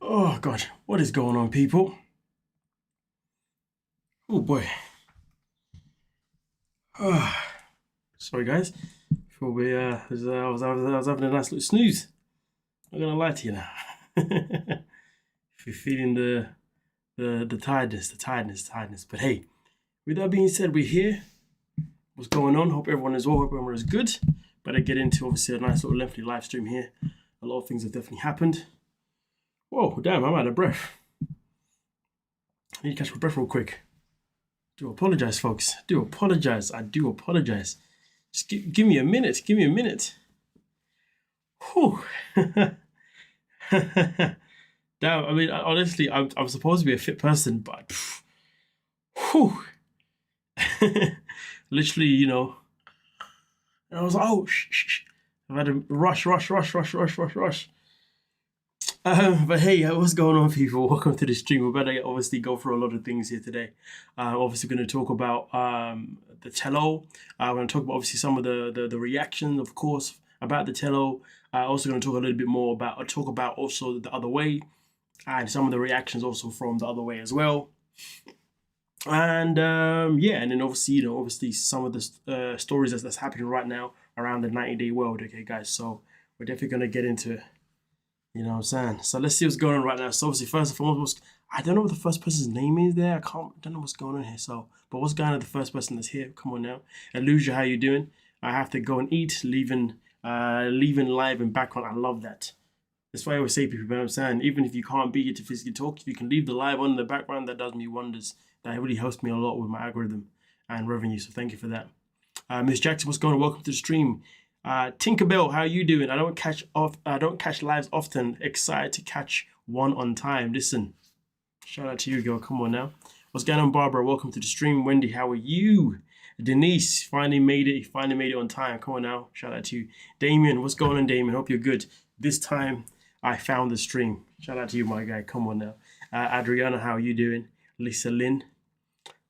Oh God, what is going on, people? Oh boy. Sorry guys. Before we I was having a nice little snooze. I'm not gonna lie to you now. If you're feeling the tiredness. But hey, with that being said, we're here. What's going on? Hope everyone is well. Hope everyone is good. Better get into obviously a nice little lengthy live stream here. A lot of things have definitely happened. Whoa, damn! I'm out of breath. I need to catch my breath real quick. Do apologize, folks. I do apologize. Just give me a minute. Give me a minute. Whew. Damn, I mean, honestly, I'm supposed to be a fit person, but whew. Literally, I was like, oh, shh. I've had a rush. But hey, what's going on, people? Welcome to the stream. We're going to obviously go through a lot of things here today. Obviously, going to talk about the tell-all. We're going to talk about obviously some of the reactions, of course, about the tell-all. Also going to talk a little bit more about also the other way, and some of the reactions also from the other way as well. And and then obviously some of the stories that's happening right now around the 90-day world. Okay, guys. So we're definitely going to get into it. You know what I'm saying? So let's see what's going on right now. So obviously, first and foremost, I don't know what the first person's name is there. I don't know what's going on here. So, but what's going on? The first person that's here? Come on now, Elusia, how you doing? I have to go and eat, leaving live in background. I love that. That's why I always say, people, you know what I'm saying? Even if you can't be here to physically talk, if you can leave the live on in the background, that does me wonders. That really helps me a lot with my algorithm and revenue. So thank you for that. Miss Jackson, what's going on? Welcome to the stream. Tinkerbell, how you doing? I don't catch lives often. Excited to catch one on time. Listen, shout out to you, girl. Come on now. What's going on, Barbara? Welcome to the stream. Wendy, how are you? Denise, finally made it on time. Come on now. Shout out to you. Damien, what's going on, Damien? Hope you're good. This time I found the stream. Shout out to you, my guy. Come on now. Adriana, how are you doing? Lisa Lynn,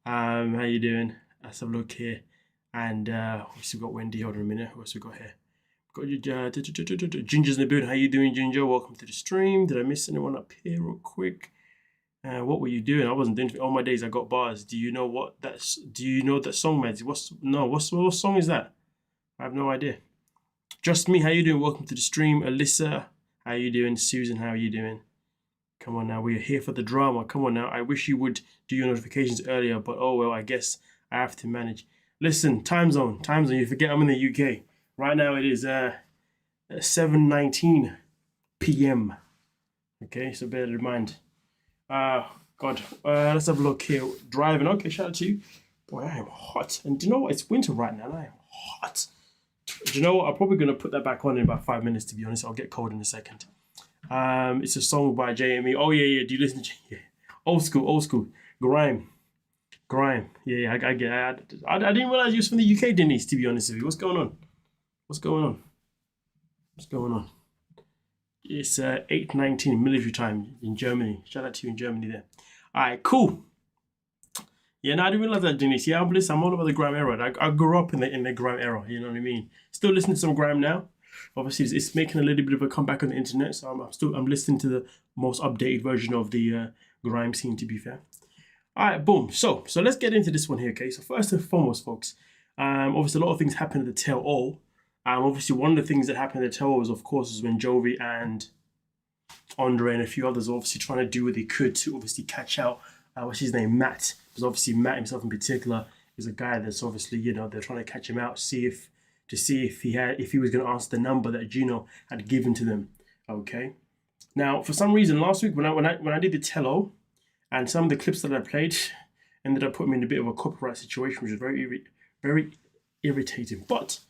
how you doing? Let's have a look here. And we've got Wendy. Hold on a minute. Who else we got here? Got you, Ginger's in the building. How you doing, Ginger? Welcome to the stream. Did I miss anyone up here real quick? What were you doing? I wasn't doing. All my days I got bars. Do you know what that's? Do you know that song, Mads? What song is that? I have no idea. Just me. How you doing? Welcome to the stream. Alyssa, how you doing? Susan, how are you doing? Come on now. We are here for the drama. Come on now. I wish you would do your notifications earlier, but oh well. I guess I have to manage. Listen, time zone. You forget I'm in the UK. Right now it is 7:19 p.m. Okay, so bear in mind. God, let's have a look here. Driving. Okay, shout out to you. Boy, I am hot. And do you know what? It's winter right now and I am hot. Do you know what? I'm probably going to put that back on in about 5 minutes, to be honest. I'll get cold in a second. It's a song by JME. Oh, yeah. Do you listen to yeah. Old school. Grime. Yeah, I get it. I didn't realize you was from the UK, Denise, to be honest with you. What's going on? It's 8:19 military time in Germany. Shout out to you in Germany there. All right, cool. Yeah, no, I didn't realize that, Denise. Yeah, I'm all about the grime era. I grew up in the grime era, you know what I mean? Still listening to some grime now. Obviously, it's making a little bit of a comeback on the internet, so I'm listening to the most updated version of the grime scene, to be fair. All right, boom. So let's get into this one here, okay? So first and foremost, folks, obviously a lot of things happened at the tell-all. Obviously, one of the things that happened at the tell-all was, of course, was when Jovi and Andre and a few others were obviously trying to do what they could to obviously catch out, what's his name, Matt. Because obviously Matt himself in particular is a guy that's obviously, they're trying to catch him out, see if he was going to answer the number that Gino had given to them, okay? Now, for some reason, last week when I did the tell-all, and some of the clips that I played ended up putting me in a bit of a copyright situation, which is very irritating. But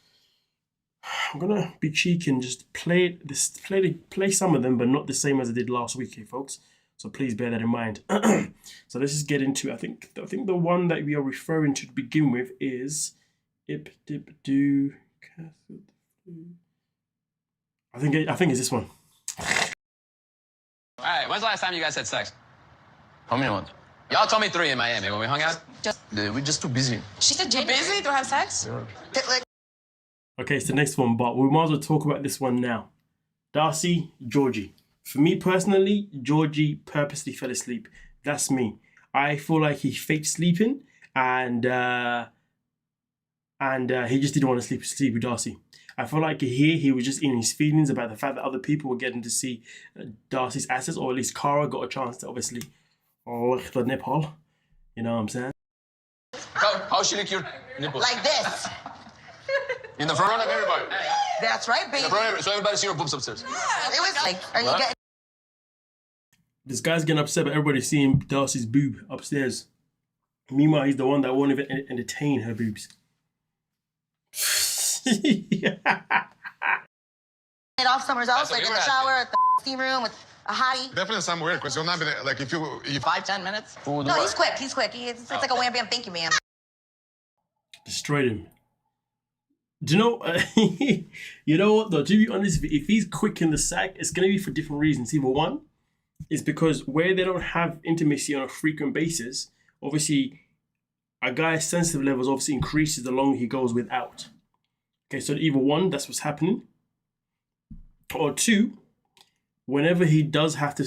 I'm gonna be cheeky and just play some of them, but not the same as I did last week, okay, folks. So please bear that in mind. So let's just get into. I think the one that we are referring to begin with is Ip Dip Do. I think it's this one. All right, when's the last time you guys had sex? How many months? Y'all told me 3 in Miami when we hung out. We're just too busy. She said you're busy to have sex? Yeah. Okay, it's the next one, but we might as well talk about this one now. Darcey, Georgie. For me personally, Georgie purposely fell asleep. That's me. I feel like he faked sleeping and he just didn't want to sleep with Darcey. I feel like here he was just in his feelings about the fact that other people were getting to see Darcey's assets, or at least Cara got a chance to obviously lick the nipple. You know what I'm saying? How she lick your nipples? Like this. In the front of everybody. That's right, In baby. the front of everybody. So everybody see your boobs upstairs. It was like, are you What? getting This guy's getting upset about everybody seeing Darcey's boob upstairs. Meanwhile, he's the one that won't even entertain her boobs. it off somewhere else, That's like what in we the were shower, at the steam room with a hottie? Definitely somewhere, because you're not gonna, like, if you 5-10 minutes? Food, No, what? he's quick. He's quick. It's like a wham bam, thank you, ma'am. Destroyed him. Do you know? You know what though? To be honest, if he's quick in the sack, it's gonna be for different reasons. Either one is because where they don't have intimacy on a frequent basis, obviously a guy's sensitive levels obviously increases the longer he goes without. Okay, so either one, that's what's happening, or two, whenever he does have to,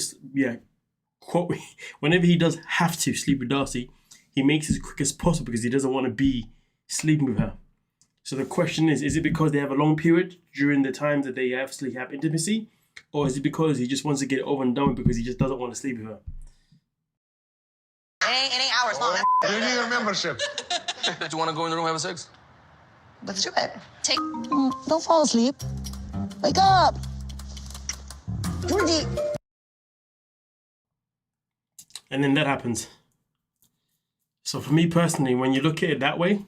quote, whenever he does have to sleep with Darcey, he makes it as quick as possible because he doesn't want to be sleeping with her. So the question is it because they have a long period during the times that they actually have intimacy, or is it because he just wants to get it over and done with because he just doesn't want to sleep with her? It ain't hours long. you need a membership. Do you want to go in the room and have sex? Let's do it. Don't fall asleep. Wake up. Georgie. And then that happens. So for me personally, when you look at it that way,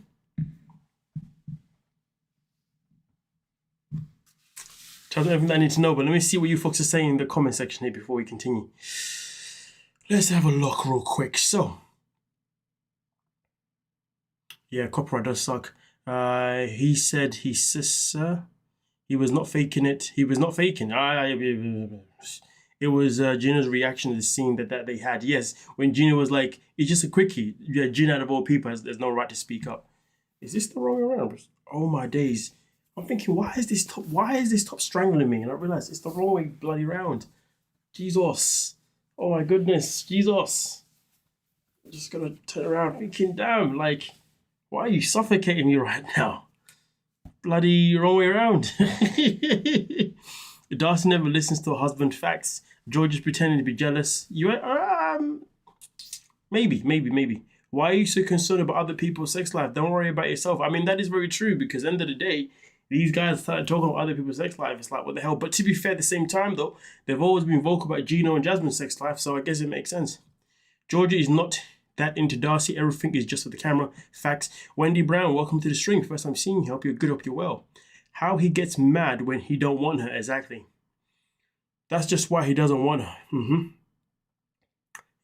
tells me everything I need to know, but let me see what you folks are saying in the comment section here before we continue. Let's have a look real quick. So, yeah, copyright does suck. He said his sister, he was not faking it. He was not faking. It was Gina's reaction to the scene that they had. Yes, when Gina was like, it's just a quickie. Yeah, Gina out of all people has no right to speak up. Is this the wrong way around? Oh my days. I'm thinking, why is this top strangling me? And I realized it's the wrong way bloody round. Jesus. Oh my goodness. Jesus. I'm just gonna turn around thinking, damn, like, why are you suffocating me right now? Bloody wrong way around. Darcey never listens to her husband. Facts. George is pretending to be jealous. Maybe. Why are you so concerned about other people's sex life? Don't worry about yourself. I mean, that is very true because at the end of the day, these guys started talking about other people's sex life. It's like, what the hell? But to be fair, at the same time, though, they've always been vocal about Gino and Jasmine's sex life, so I guess it makes sense. Georgia is not that into Darcey. Everything is just for the camera. Facts. Wendy Brown, welcome to the stream. First time seeing you. Hope you're good. Hope you're well. How he gets mad when he don't want her, exactly. That's just why he doesn't want her.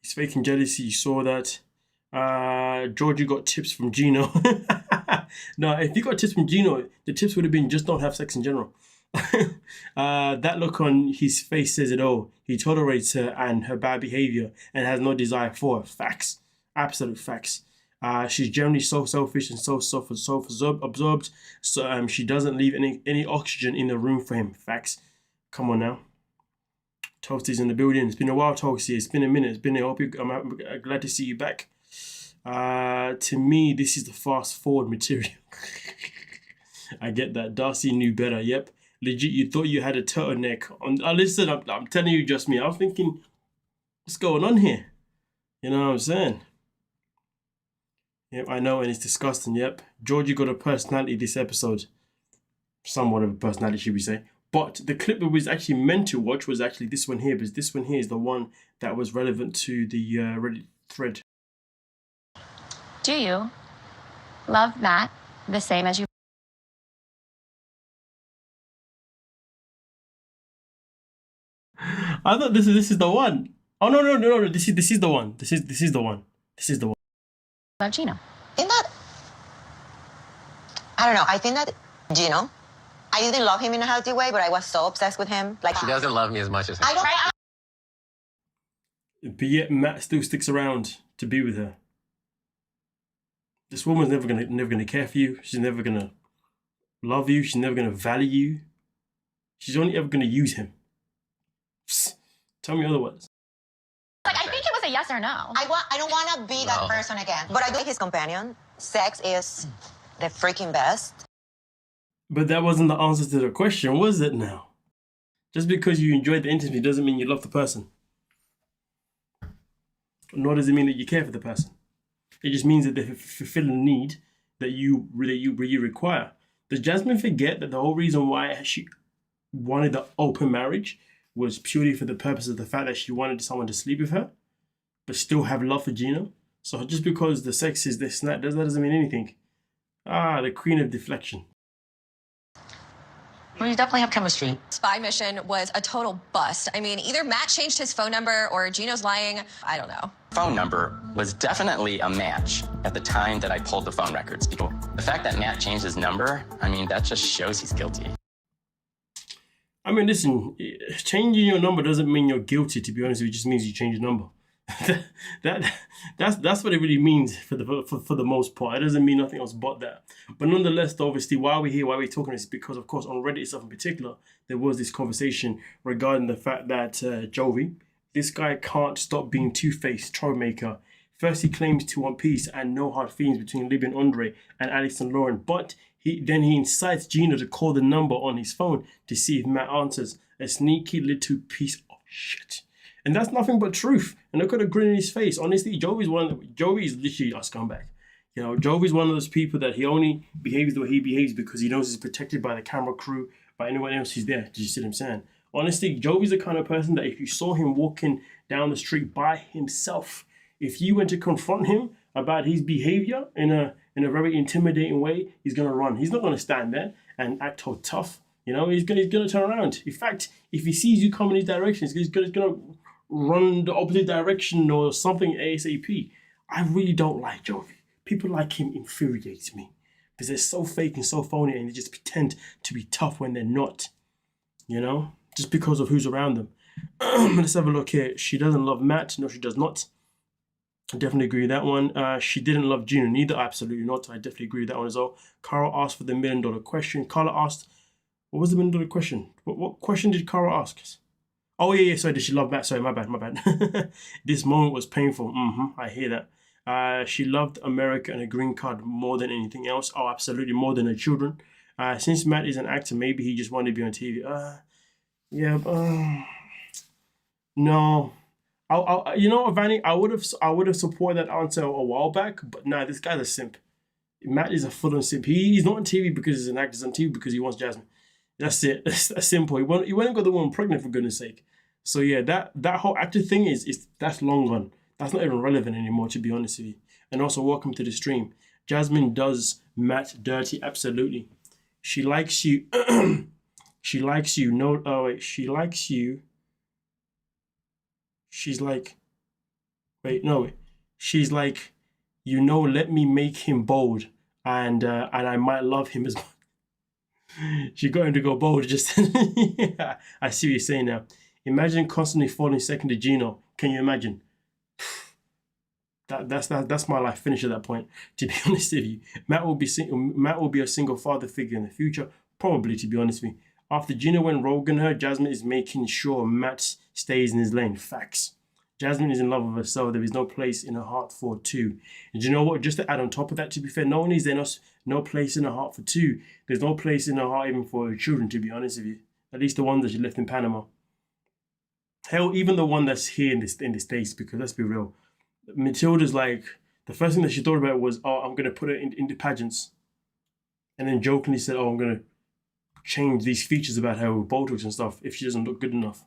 He's faking jealousy. You saw that. Georgie got tips from Gino. No, if you got tips from Gino, the tips would have been just don't have sex in general. That look on his face says it all. He tolerates her and her bad behavior and has no desire for her. Facts. Absolute facts. She's generally so selfish and so self-absorbed. So she doesn't leave any oxygen in the room for him. Facts. Come on now. Toasty's in the building. It's been a while, Toasty. It's been a minute. I'm glad to see you back. To me, this is the fast forward material. I get that. Darcey knew better. Yep. Legit, you thought you had a turtleneck on. Listen, I'm telling you, just me. I was thinking, what's going on here? You know what I'm saying? Yep, I know, and it's disgusting. Yep. Georgie got a personality this episode. Somewhat of a personality, should we say. But the clip that was actually meant to watch was actually this one here, because this one here is the one that was relevant to the Reddit thread. Do you love Matt the same as you? I thought this is the one. Oh no, this is the one. This is the one. Love Gino. In that, I don't know. I think that Gino, I didn't love him in a healthy way, but I was so obsessed with him. Like She doesn't love me as much as him. I don't. But yet Matt still sticks around to be with her. This woman's never gonna care for you. She's never gonna love you. She's never gonna value you. She's only ever gonna use him. Psst. Tell me otherwise. Like, I think it was a yes or no. I don't want to be that person again. But I do like his companion. Sex is the freaking best. But that wasn't the answer to the question, was it now? Just because you enjoyed the intimacy doesn't mean you love the person. Nor does it mean that you care for the person. It just means that they fulfill a need that you require. Does Jasmine forget that the whole reason why she wanted the open marriage was purely for the purpose of the fact that she wanted someone to sleep with her, but still have love for Gino? So just because the sex is this and that doesn't mean anything. The queen of deflection. Well, you definitely have chemistry. Spy mission was a total bust. I mean, either Matt changed his phone number or Gino's lying. I don't know. Phone number was definitely a match at the time that I pulled the phone records. The fact that Matt changed his number, I mean, that just shows he's guilty. I mean, listen, changing your number doesn't mean you're guilty, to be honest. It just means you change your number. That's what it really means for the most part. It doesn't mean nothing else but that. But nonetheless, obviously, why we're here, why we're talking this is because, of course, on Reddit itself in particular, there was this conversation regarding the fact that Jovi, this guy can't stop being two-faced, troublemaker. First, he claims to want peace and no hard feelings between Libby and Andre and Alex and Lauren, but he incites Gino to call the number on his phone to see if Matt answers. A sneaky little piece of shit. And that's nothing but truth. And look at the grin in his face. Honestly, Jovi is literally a scumbag. You know, Jovi's one of those people that he only behaves the way he behaves because he knows he's protected by the camera crew, by anyone else who's there. Do you see what I'm saying? Honestly, Jovi's the kind of person that if you saw him walking down the street by himself, if you went to confront him about his behavior in a very intimidating way, he's gonna run. He's not gonna stand there and act all tough. You know, he's gonna turn around. In fact, if he sees you coming his direction, he's gonna run the opposite direction or something ASAP. I really don't like Jovi. People like him infuriates me because they're so fake and so phony and they just pretend to be tough when they're not, you know, just because of who's around them. Let's have a look here. She doesn't love Matt. No, she does not. I definitely agree with that one. She didn't love Gino neither. Absolutely not. I definitely agree with that one as well. Cara asked for the $1 million question. Carla asked, what was the $1 million question? What question did Cara ask us? Oh, yeah, sorry, did she love Matt? Sorry, my bad. This moment was painful. I hear that. She loved America and a green card more than anything else. Oh, absolutely, more than her children. Since Matt is an actor, maybe he just wanted to be on TV. No. You know what, Vanny? I would have supported that answer a while back, but nah, this guy's a simp. Matt is a full-on simp. He's not on TV because he's an actor. He's on TV because he wants Jasmine. That's it. That's simple. He went and got the woman pregnant, for goodness sake. So yeah, that whole actor thing is that's long gone. That's not even relevant anymore, to be honest with you. And also, welcome to the stream. Jasmine does Matt dirty, absolutely. She likes you. She likes you. No, oh wait, she likes you. She's like, wait, no, wait. She's like, you know, let me make him bold, and I might love him as much. She got him to go bold. Just yeah, I see what you're saying now. Imagine constantly falling second to Gino. Can you imagine? That's my life finish at that point. To be honest with you, Matt will be a single father figure in the future, probably. To be honest with you, after Gino went rogue on her, Jasmine is making sure Matt stays in his lane. Facts. Jasmine is in love with herself. There is no place in her heart for two. And you know what? Just to add on top of that, to be fair, not only is there no place in her heart for two, there's no place in her heart even for her children, to be honest with you. At least the one that she left in Panama. Hell, even the one that's here in the States, because let's be real. Matilda's like, the first thing that she thought about was, oh, I'm going to put her into pageants. And then jokingly said, oh, I'm going to change these features about her with Botox and stuff if she doesn't look good enough.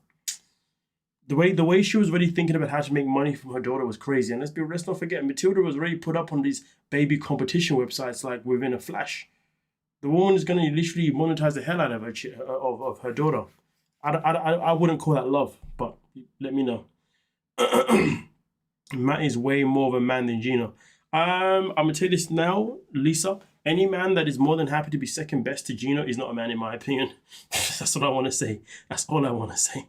The way she was already thinking about how to make money from her daughter was crazy. And let's not forget, Matilda was already put up on these baby competition websites like within a flash. The woman is going to literally monetize the hell out of her daughter. I wouldn't call that love, but let me know. Matt is way more of a man than Gino. I'm going to tell you this now, Lisa. Any man that is more than happy to be second best to Gino is not a man, in my opinion. That's what I want to say. That's all I want to say.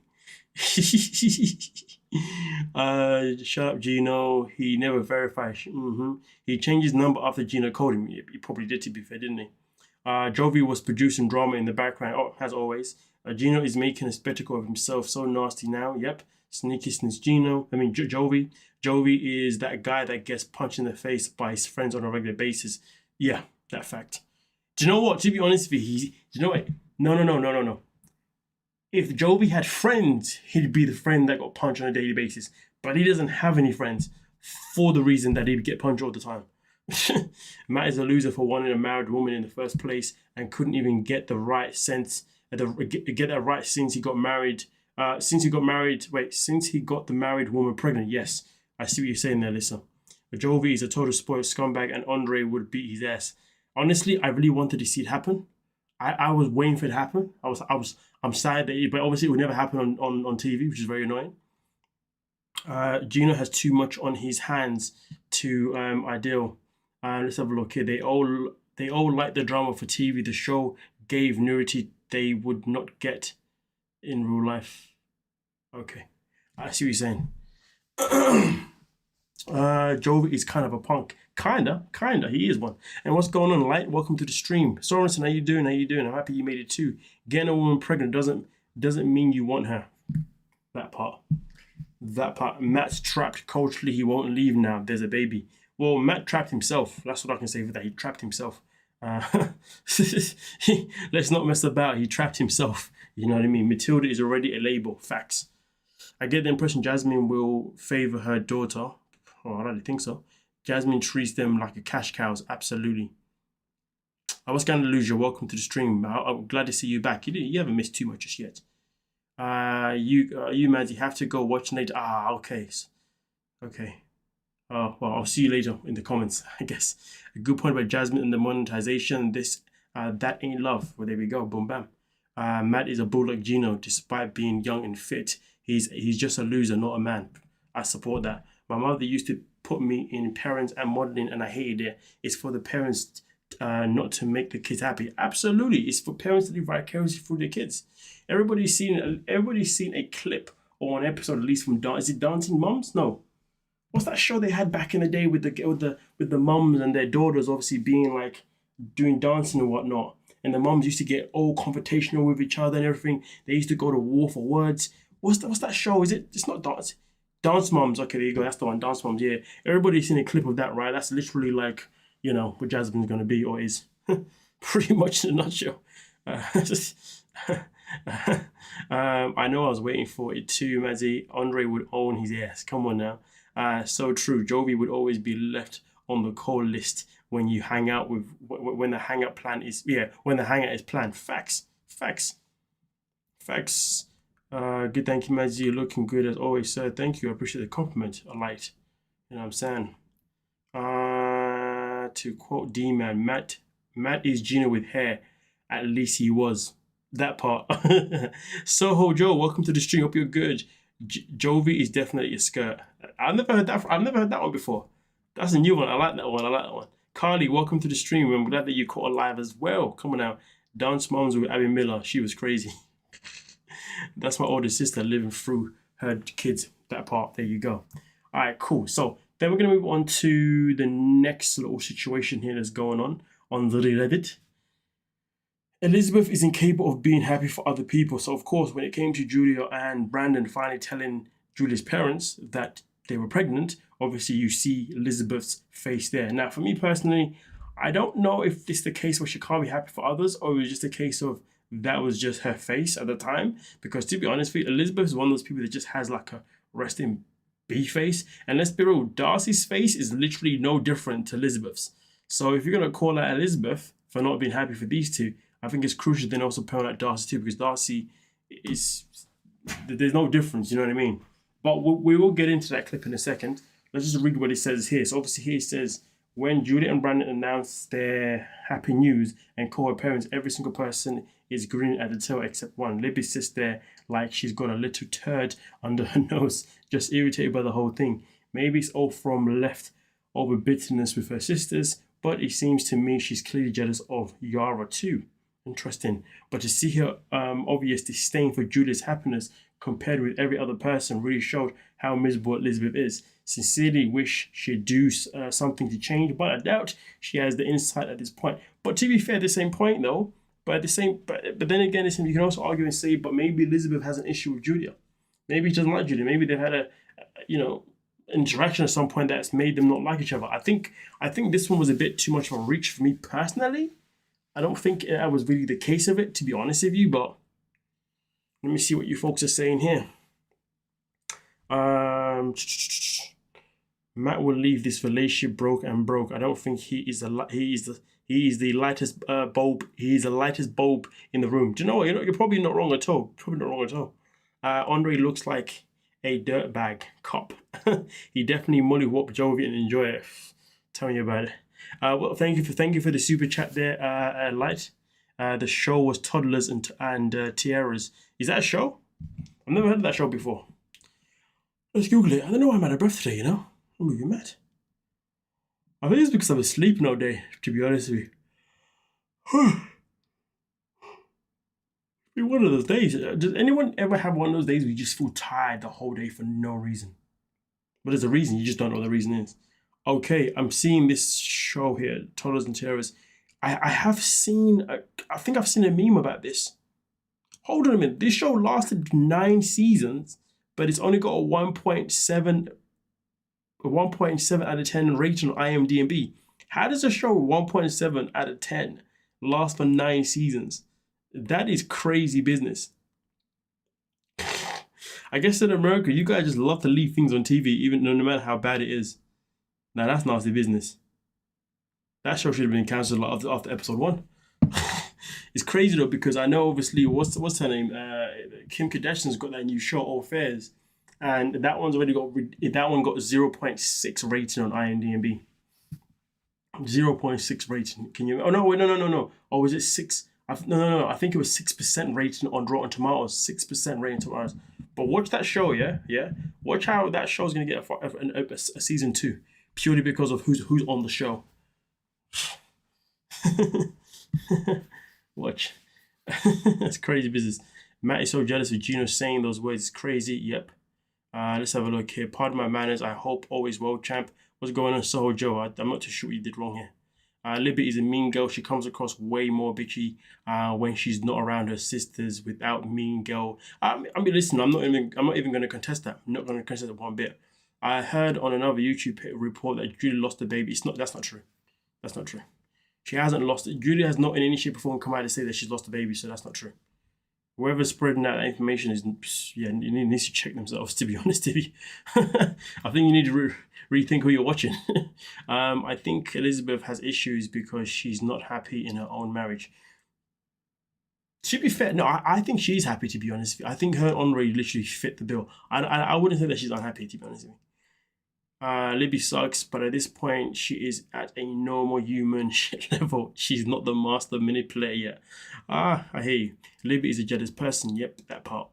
Shut up, Gino. He never verifies. He changed his number after Gino called him. He probably did, to be fair, didn't he? Jovi was producing drama in the background, as always. Gino is making a spectacle of himself. So nasty now. Yep. Sneaky Snitch Gino. I mean, Jovi. Jovi is that guy that gets punched in the face by his friends on a regular basis. Yeah, that fact. Do you know what? To be honest with you, do you know what? No. If Jovi had friends, he'd be the friend that got punched on a daily basis. But he doesn't have any friends for the reason that he'd get punched all the time. Matt is a loser for wanting a married woman in the first place and couldn't even get the right sense, get that right since he got married. Since he got the married woman pregnant. Yes, I see what you're saying there, Lisa. But Jovi is a total spoiled scumbag, and Andre would beat his ass. Honestly, I really wanted to see it happen. I was waiting for it to happen. I'm sad that but obviously it would never happen on TV, which is very annoying. Gino has too much on his hands to ideal. Let's have a look here. They all like the drama for TV. The show gave nudity they would not get in real life. Okay, I see what you're saying. Jovi is kind of a punk. Kinda. He is one. And what's going on, Light? Welcome to the stream. Sorensen, how you doing? I'm happy you made it too. Getting a woman pregnant doesn't mean you want her. That part. Matt's trapped culturally. He won't leave now. There's a baby. Well, Matt trapped himself. That's what I can say for that. He trapped himself. Let's not mess about. He trapped himself. You know what I mean? Matilda is already a label. Facts. I get the impression Jasmine will favor her daughter. Oh, I don't think so. Jasmine treats them like a cash cows. Absolutely. I was going to lose you. Welcome to the stream. I'm glad to see you back. You haven't missed too much just yet. You Mazzy, have to go watch later. Okay. Okay. Well, I'll see you later in the comments, I guess. A good point about Jasmine and the monetization. That ain't love. Well, there we go. Boom, bam. Matt is a bull like Gino, despite being young and fit. He's just a loser, not a man. I support that. My mother used to put me in parents and modeling, and I hated it. It's for the parents not to make the kids happy. Absolutely, it's for parents to live vicariously through their kids. Everybody's seen a clip or an episode, at least from is it Dancing Moms? No. What's that show they had back in the day with the mums and their daughters obviously being like doing dancing and whatnot, and the mums used to get all confrontational with each other and everything. They used to go to war for words. What's that show? It's not Dance Moms. Okay, there you go. That's the one. Dance Moms. Yeah, everybody's seen a clip of that, right? That's literally like, what Jasmine's gonna be or is. Pretty much in a nutshell. I know I was waiting for it too, Mazzy. Andre would own his ass. Come on now. So true. Jovi would always be left on the call list when you hang out when the hangout plan is when the hangout is planned. Facts. Good, thank you, Mazzy. You're looking good as always, sir. Thank you. I appreciate the compliment. I liked. You know what I'm saying? To quote D-Man, Matt is Gino with hair. At least he was. That part. Soho Joe, welcome to the stream. Hope you're good. Jovi is definitely a skirt. I've never heard that one before. That's a new one. I like that one. Carly, welcome to the stream. I'm glad that you caught live as well. Come on now. Dance Moms with Abby Miller. She was crazy. That's my older sister living through her kids. That part. There you go. All right, cool. So then we're going to move on to the next little situation here that's going on the Reddit. Elizabeth is incapable of being happy for other people. So, of course, when it came to Julia and Brandon finally telling Julia's parents that they were pregnant, obviously you see Elizabeth's face there. Now, for me personally, I don't know if this is the case where she can't be happy for others, or it was just a case of that was just her face at the time. Because to be honest with you, Elizabeth is one of those people that just has like a resting B face. And let's be real, Darcey's face is literally no different to Elizabeth's. So if you're going to call out Elizabeth for not being happy for these two, I think it's crucial then also point out Darcey too, because Darcey there's no difference, you know what I mean? But we will get into that clip in a second. Let's just read what it says here. So obviously here it says, when Julia and Brandon announced their happy news and call her parents, every single person is grinning at the tail except one. Libby sits there like she's got a little turd under her nose, just irritated by the whole thing. Maybe it's all from leftover bitterness with her sisters, but it seems to me she's clearly jealous of Yara too. Interesting. But to see her obvious disdain for Julia's happiness compared with every other person really showed how miserable Elizabeth is. Sincerely wish she'd do something to change, but I doubt she has the insight at this point. But to be fair, at the same point though, but then again, you can also argue and say, but maybe Elizabeth has an issue with Julia. Maybe he doesn't like Julie. Maybe they've had a interaction at some point that's made them not like each other. I think this one was a bit too much of a reach for me personally. I don't think that was really the case of it, to be honest with you, but let me see what you folks are saying here. Matt will leave this relationship broke. I don't think he is the lightest bulb. He is the lightest bulb in the room. Do you know what? You're probably not wrong at all. Andre looks like a dirtbag cop. He definitely molly whop Jovi and enjoy it. Tell me about it. Well, thank you for the super chat there, Light. The show was Toddlers and Tiaras. Is that a show? I've never heard of that show before. Let's Google it. I don't know why I'm out of breath today, I'm really mad. I think it's because I was sleeping all day, to be honest with you. One of those days. Does anyone ever have one of those days where you just feel tired the whole day for no reason? But there's a reason, you just don't know what the reason is. Okay, I'm seeing this show here, Toddlers and Terrors. I think I've seen a meme about this. Hold on a minute, this show lasted 9 seasons, but it's only got a 1.7 out of 10 rating on IMDb. How does a show 1.7 out of 10 last for 9 seasons? That is crazy business. I guess in America, you guys just love to leave things on TV, even no matter how bad it is. Now that's nasty business. That show should have been cancelled after episode 1. It's crazy though, because I know obviously what's her name? Kim Kardashian's got that new show, All Fairs, and that one got 0.6 rating on IMDb. 0.6 rating. Can you? Oh no! Wait, no. Oh, was it 6? No. I think it was 6% rating on Rotten Tomatoes. 6% rating tomatoes. But watch that show, yeah. Watch how that show's gonna get a season 2, purely because of who's on the show. Watch. That's crazy business. Matt is so jealous of Gino saying those words. It's crazy. Yep. Let's have a look here. Pardon my manners. I hope always well, champ. What's going on, Soho Joe? I'm not too sure what you did wrong here. Libby is a mean girl. She comes across way more bitchy when she's not around her sisters. Without mean girl, I mean, listen. I'm not even going to contest that. I'm not going to contest that one bit. I heard on another YouTube report that Julie lost the baby. That's not true. That's not true. She hasn't lost it. Julie has not in any shape or form come out to say that she's lost the baby, so that's not true. Whoever's spreading that information needs to check themselves, to be honest with you. I think you need to rethink who you're watching. I think Elizabeth has issues because she's not happy in her own marriage. To be fair, no, I think she's happy, to be honest with you. I think her and Andre literally fit the bill. I wouldn't say that she's unhappy, to be honest with you. Libby sucks, but at this point, she is at a normal human shit level. She's not the master manipulator yet. I hear you. Libby is a jealous person. Yep, that part.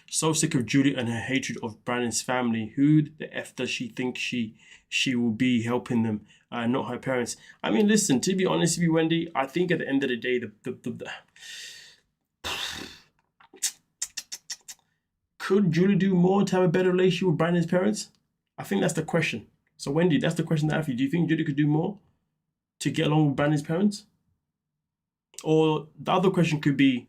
So sick of Julie and her hatred of Brandon's family. Who the F does she think she will be helping them? Not her parents. I mean, listen, to be honest with you, Wendy, I think at the end of the day, could Julie do more to have a better relationship with Brandon's parents? I think that's the question. So Wendy, that's the question that I have for you. Do you think Julie could do more to get along with Brandon's parents? Or the other question could be,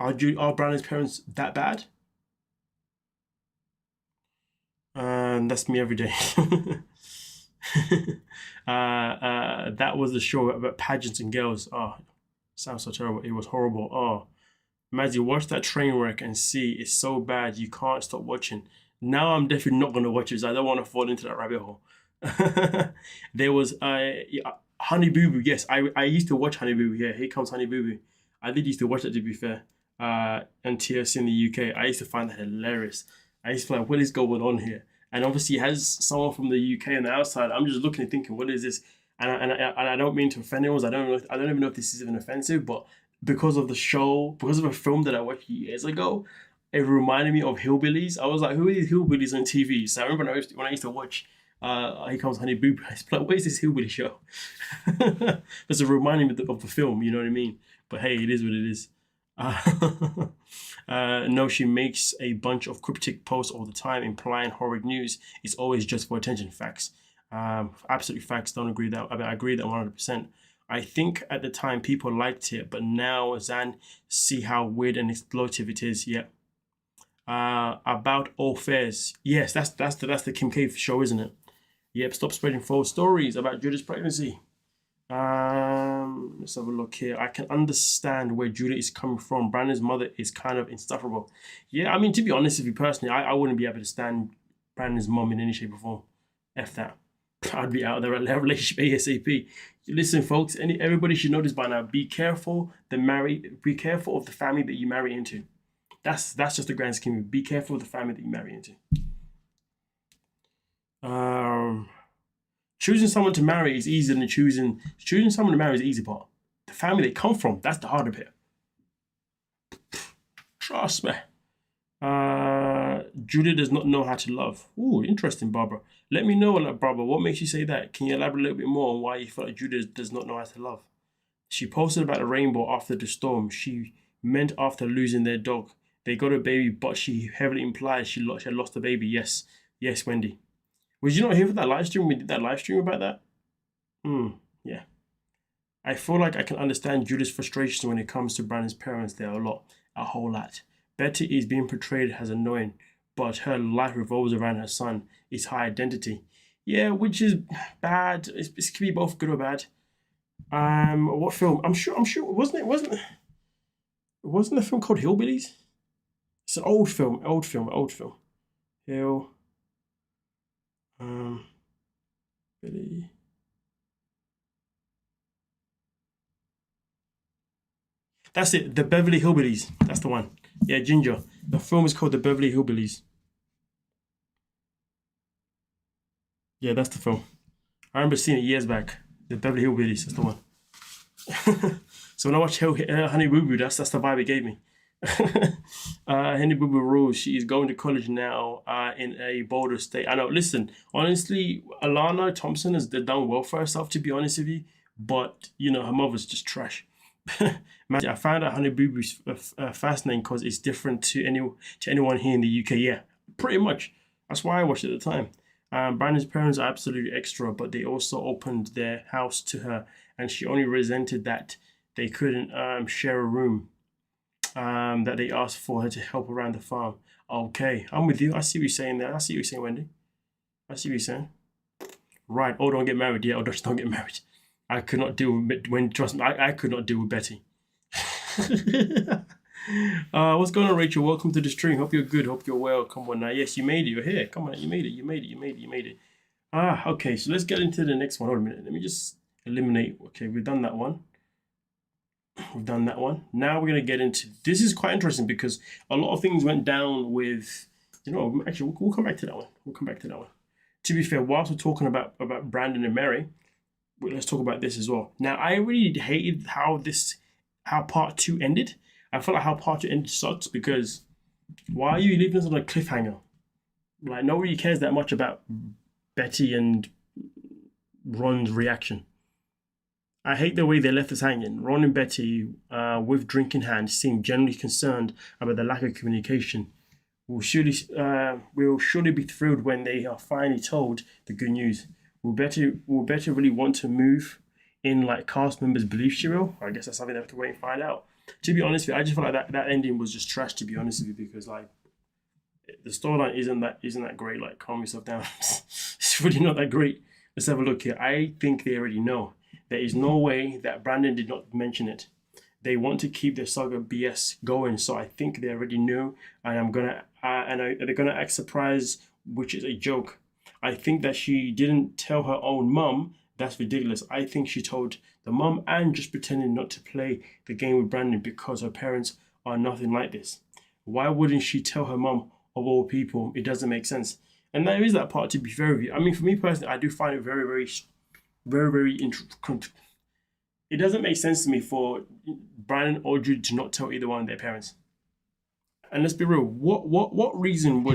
are Brandon's parents that bad? And that's me every day. That was the show about pageants and girls. Oh, sounds so terrible. It was horrible. Oh, Mazzy, watch that train wreck and see. It's so bad you can't stop watching. Now I'm definitely not going to watch it because I don't want to fall into that rabbit hole. There was Honey Boo Boo. Yes, I used to watch Honey Boo Boo. Yeah, here comes Honey Boo Boo. I did used to watch that, to be fair. And TLC in the UK. I used to find that hilarious. I used to be like, what is going on here? And obviously it has someone from the UK on the outside. I'm just looking and thinking, what is this? And I don't mean to offend anyone. I don't even know if this is even offensive, but because of the show, because of a film that I watched years ago, it reminded me of hillbillies. I was like, who are these hillbillies on TV? So I remember when I used to watch Here Comes Honey Boo Boo, I was like, what is this hillbilly show? It's a reminding of the film, you know what I mean? But hey, it is what it is. No, she makes a bunch of cryptic posts all the time, implying horrid news. It's always just for attention. Facts. Absolutely facts. Don't agree that. I agree that 100%. I think at the time people liked it, but now Zan see how weird and exploitative it is. Yeah. about all affairs. Yes, that's the Kim K show, isn't it? Yep. Stop spreading false stories about Judith's pregnancy. Let's have a look here. I can understand where Judith is coming from. Brandon's mother is kind of insufferable. Yeah, I mean, to be honest with you personally, I wouldn't be able to stand Brandon's mom in any shape or form. F that. I'd be out of the relationship ASAP. Listen, folks, everybody should know this by now. Be careful be careful of the family that you marry into. That's just the grand scheme. Be careful of the family that you marry into. Choosing someone to marry is easier than choosing someone to marry is the easy part. The family they come from, that's the harder bit. Trust me. Judah does not know how to love. Ooh, interesting, Barbara. Let me know, Barbara, what makes you say that? Can you elaborate a little bit more on why you feel like Judah does not know how to love? She posted about the rainbow after the storm. She meant after losing their dog. They got a baby, but she heavily implied she had lost the baby. Yes, Wendy. Was you not here for that live stream? We did that live stream about that? Yeah. I feel like I can understand Judith's frustrations when it comes to Brandon's parents. There are a whole lot. Betty is being portrayed as annoying, but her life revolves around her son. It's her identity. Yeah, which is bad. It can be both good or bad. What film? I'm sure. Wasn't the film called Hillbillies? It's an old film. Hill. Billy. That's it. The Beverly Hillbillies. That's the one. Yeah, Ginger. The film is called The Beverly Hillbillies. Yeah, that's the film. I remember seeing it years back. The Beverly Hillbillies. That's the one. So when I watch Honey Boo Boo, that's the vibe it gave me. Honey Boo Boo rules. She is going to college now in a Boulder state. I know. Listen, honestly, Alana Thompson has done well for herself, to be honest with you. But, her mother's just trash. I found out Honey Boo Boo's fascinating because it's different to anyone here in the UK. Yeah, pretty much. That's why I watched it at the time. Brandon's parents are absolutely extra, but they also opened their house to her, and she only resented that they couldn't share a room that they asked for her to help around the farm. Okay, I'm with you. I see what you're saying there. I see what you're saying, Wendy. I see what you're saying. Right. Oh, don't get married. Yeah, just don't get married. I could not deal with trust me, I could not deal with Betty. What's going on, Rachel? Welcome to the stream. Hope you're good. Hope you're well. Come on now. Yes, you made it. You're here. Come on, you made it. Okay, so let's get into the next one. Hold a minute. Let me just eliminate. Okay, we've done that one. Now we're going to get into, this is quite interesting because a lot of things went down with, actually, we'll come back to that one. To be fair, whilst we're talking about Brandon and Mary, let's talk about this as well. Now, I really hated how part 2 ended. I felt like how part 2 ended sucks because why are you leaving us on a cliffhanger? Like, nobody cares that much about Betty and Ron's reaction. I hate the way they left us hanging. Ron and Betty, with drink in hand, seem genuinely concerned about the lack of communication. We'll surely be thrilled when they are finally told the good news. Will Betty really want to move in like cast members believe she will? I guess that's something they have to wait and find out. To be honest with you, I just feel like that ending was just trash, to be honest with you, because like the storyline isn't that great. Like, calm yourself down. It's really not that great. Let's have a look here. I think they already know. There is no way that Brandon did not mention it. They want to keep their saga BS going, so I think they already knew. And they're gonna act surprised, which is a joke. I think that she didn't tell her own mum. That's ridiculous. I think she told the mum and just pretending not to play the game with Brandon because her parents are nothing like this. Why wouldn't she tell her mum of all people? It doesn't make sense. And there is that part, to be fair with you. I mean, for me personally, I do find it very, very, very, very interesting. It doesn't make sense to me for Brandon or Jude to not tell either one of their parents. And let's be real, what reason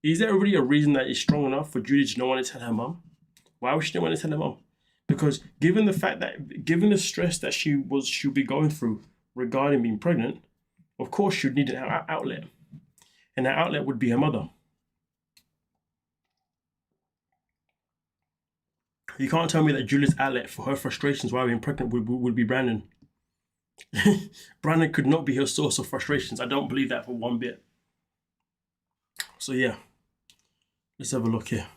is there really a reason that is strong enough for Judy to not want to tell her mum? Why would she not want to tell her mum? Because given the stress that she'll be going through regarding being pregnant, of course she'd need an outlet. And that outlet would be her mother. You can't tell me that Julie's outlet for her frustrations while being pregnant would be Brandon. Brandon could not be her source of frustrations. I don't believe that for one bit. So yeah, let's have a look here.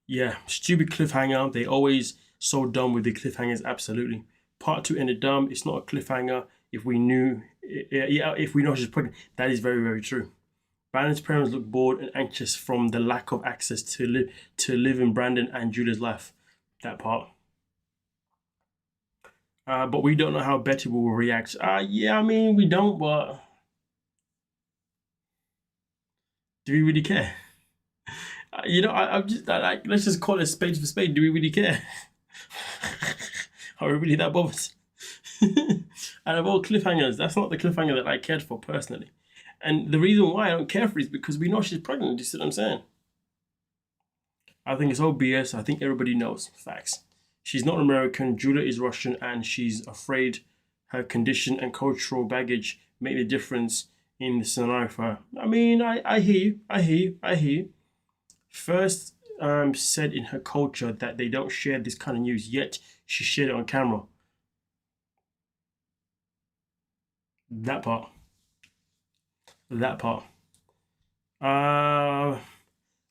Yeah, stupid cliffhanger. They always so dumb with the cliffhangers. Absolutely. Part 2 ended dumb. It's not a cliffhanger. If we knew, if we know she's pregnant, that is very, very true. Brandon's parents look bored and anxious from the lack of access to live in Brandon and Julia's life. That part. But we don't know how Betty will react. Yeah, I mean, we don't, but do we really care? You know, I'm just like, let's just call it spade for spade. Do we really care? Are we really that bothered? Out of all cliffhangers, that's not the cliffhanger that I cared for personally. And the reason why I don't care for it is because we know she's pregnant. You see what I'm saying? I think it's all BS. I think everybody knows. Facts. She's not American. Julia is Russian, and she's afraid her condition and cultural baggage make the difference in the scenario for her. I mean, I hear you. First said in her culture that they don't share this kind of news, yet she shared it on camera. That part.